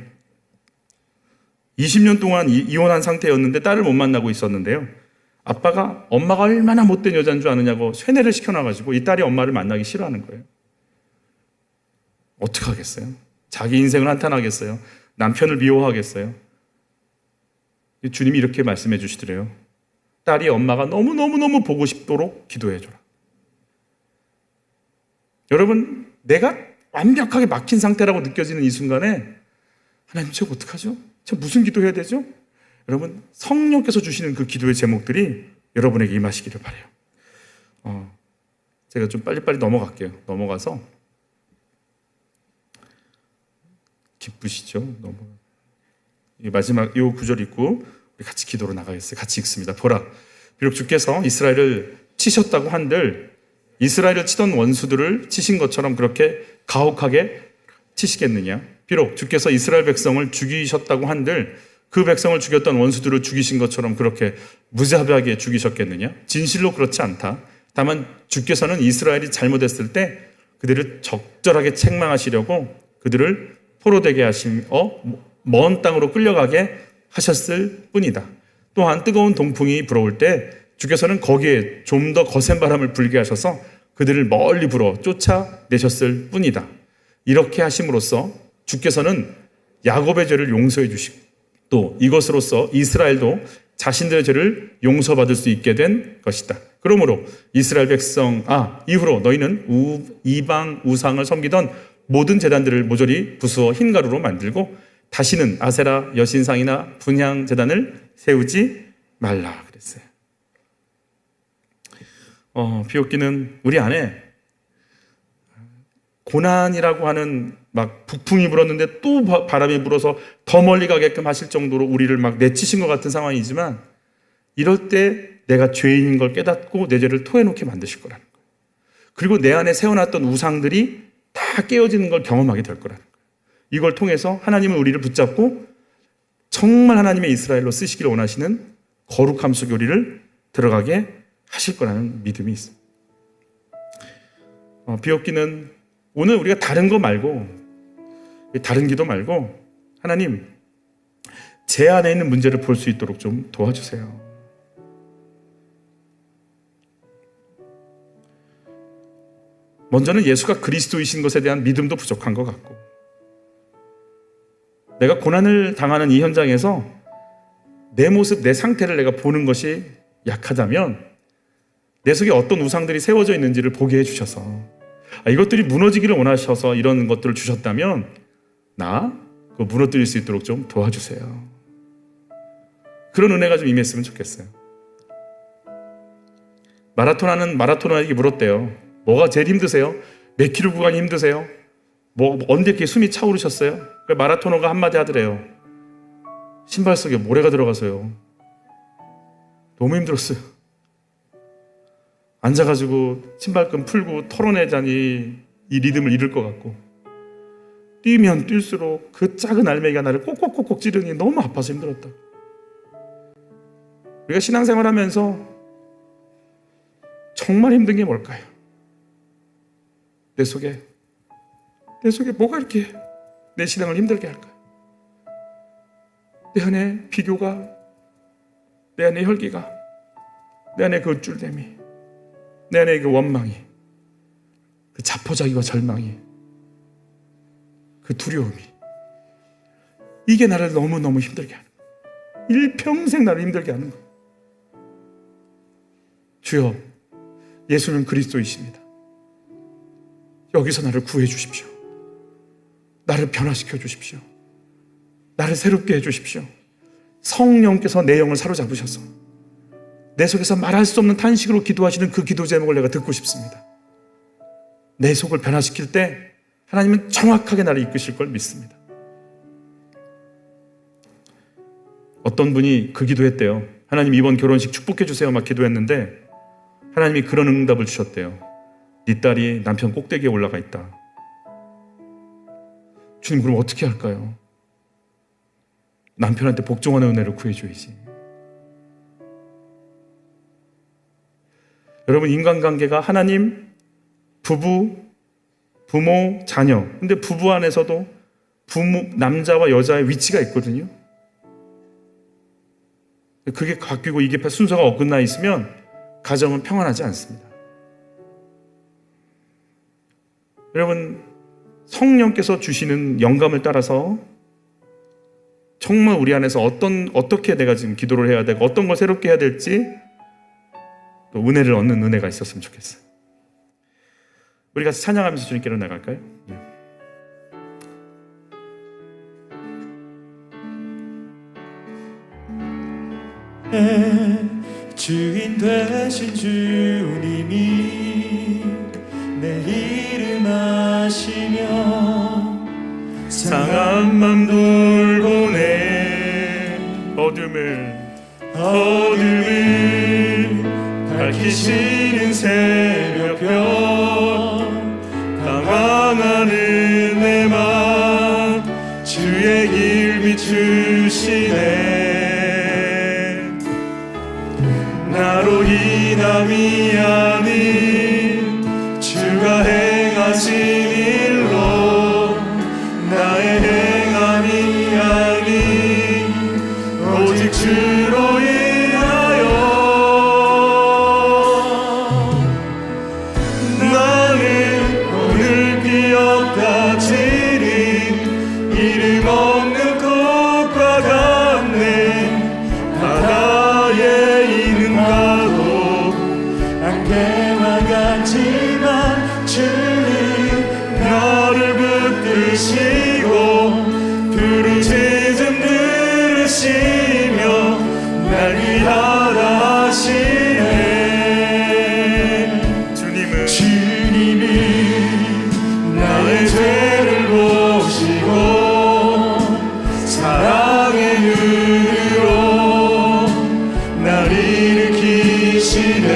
20년 동안 이혼한 상태였는데 딸을 못 만나고 있었는데요. 아빠가 엄마가 얼마나 못된 여자인 줄 아느냐고 쇠뇌를 시켜놔가지고 이 딸이 엄마를 만나기 싫어하는 거예요. 어떻게 하겠어요? 자기 인생을 한탄하겠어요? 남편을 미워하겠어요? 주님이 이렇게 말씀해 주시더래요. 딸이 엄마가 너무너무너무 보고 싶도록 기도해줘라. 여러분, 내가 완벽하게 막힌 상태라고 느껴지는 이 순간에 하나님, 저 어떡하죠? 저 무슨 기도해야 되죠? 여러분, 성령께서 주시는 그 기도의 제목들이 여러분에게 임하시기를 바라요. 제가 좀 빨리빨리 넘어갈게요. 넘어가서 기쁘시죠? 이 마지막 이 구절 읽고 우리 같이 기도로 나가겠어요. 같이 읽습니다. 보라, 비록 주께서 이스라엘을 치셨다고 한들 이스라엘을 치던 원수들을 치신 것처럼 그렇게 가혹하게 치시겠느냐? 비록 주께서 이스라엘 백성을 죽이셨다고 한들 그 백성을 죽였던 원수들을 죽이신 것처럼 그렇게 무자비하게 죽이셨겠느냐? 진실로 그렇지 않다. 다만 주께서는 이스라엘이 잘못했을 때 그들을 적절하게 책망하시려고 그들을 포로되게 먼 땅으로 끌려가게 하셨을 뿐이다. 또한 뜨거운 동풍이 불어올 때 주께서는 거기에 좀 더 거센 바람을 불게 하셔서 그들을 멀리 불어 쫓아내셨을 뿐이다. 이렇게 하심으로써 주께서는 야곱의 죄를 용서해 주시고 또 이것으로써 이스라엘도 자신들의 죄를 용서받을 수 있게 된 것이다. 그러므로 이스라엘 백성 이후로 너희는 이방 우상을 섬기던 모든 제단들을 모조리 부수어 흰가루로 만들고 다시는 아세라 여신상이나 분향 제단을 세우지 말라 그랬어요. 비옥기는 우리 안에 고난이라고 하는 막 북풍이 불었는데 또 바람이 불어서 더 멀리 가게끔 하실 정도로 우리를 막 내치신 것 같은 상황이지만 이럴 때 내가 죄인인 걸 깨닫고 내 죄를 토해놓게 만드실 거라는 거예요. 그리고 내 안에 세워놨던 우상들이 다 깨어지는 걸 경험하게 될 거라는 거예요. 이걸 통해서 하나님은 우리를 붙잡고 정말 하나님의 이스라엘로 쓰시기를 원하시는 거룩함 속에 우리를 들어가게 하실 거라는 믿음이 있습니다. 비옥기는 오늘 우리가 다른 거 말고 다른 기도 말고 하나님 제 안에 있는 문제를 볼 수 있도록 좀 도와주세요. 먼저는 예수가 그리스도이신 것에 대한 믿음도 부족한 것 같고 내가 고난을 당하는 이 현장에서 내 모습, 내 상태를 내가 보는 것이 약하다면 내 속에 어떤 우상들이 세워져 있는지를 보게 해주셔서 이것들이 무너지기를 원하셔서 이런 것들을 주셨다면 그거 무너뜨릴 수 있도록 좀 도와주세요. 그런 은혜가 좀 임했으면 좋겠어요. 마라톤하는 마라토너에게 물었대요. 뭐가 제일 힘드세요? 몇 킬로 구간이 힘드세요? 뭐 언제 이렇게 숨이 차오르셨어요? 마라토너가 한마디 하더래요. 신발 속에 모래가 들어가서요. 너무 힘들었어요. 앉아가지고 신발끈 풀고 털어내자니 이 리듬을 잃을 것 같고, 뛰면 뛸수록 그 작은 알맹이가 나를 꼭꼭꼭꼭 찌르니 너무 아파서 힘들었다. 우리가 신앙생활 하면서 정말 힘든 게 뭘까요? 내 속에 뭐가 이렇게 내 신앙을 힘들게 할까요? 내 안에 비교가, 내 안에 혈기가, 내 안에 그 우쭐됨이, 내 안에 그 원망이, 그 자포자기와 절망이, 그 두려움이, 이게 나를 너무너무 힘들게 하는 거예요. 일평생 나를 힘들게 하는 거예요. 주여, 예수는 그리스도이십니다. 여기서 나를 구해 주십시오. 나를 변화시켜 주십시오. 나를 새롭게 해 주십시오. 성령께서 내 영을 사로잡으셔서 내 속에서 말할 수 없는 탄식으로 기도하시는 그 기도 제목을 내가 듣고 싶습니다. 내 속을 변화시킬 때 하나님은 정확하게 나를 이끄실 걸 믿습니다. 어떤 분이 그 기도했대요. 하나님 이번 결혼식 축복해 주세요 막 기도했는데 하나님이 그런 응답을 주셨대요. 네 딸이 남편 꼭대기에 올라가 있다. 주님, 그럼 어떻게 할까요? 남편한테 복종하는 은혜를 구해줘야지. 여러분, 인간관계가 하나님, 부부, 부모, 자녀. 근데 부부 안에서도 남자와 여자의 위치가 있거든요. 그게 바뀌고 이게 순서가 어긋나 있으면 가정은 평안하지 않습니다. 여러분, 성령께서 주시는 영감을 따라서 정말 우리 안에서 어떻게 내가 지금 기도를 해야 되고 어떤 걸 새롭게 해야 될지 또 은혜를 얻는 은혜가 있었으면 좋겠어요. 우리 같이 찬양하면서 주님께로 나갈까요? 주인 되신 주님이 내 이름 아시며 상한 맘 돌보네 어둠을 밝히시는 새벽별 당황하는 내 맘 주의 길 비추시네 나로 인함이 아닌 주가 행하신 일로 나의 행함이 아닌 오직 주로 인하여 나는 오늘 기억하지니 이름 없는 꽃과 같네 바다에 있는 가도 안개와 같지만 주님 나를 붙드시고 부르짖음 들으시며 날 위하라 하시네 주님이 나의 죄를 보시고 사랑의 눈으로 날 일으키시네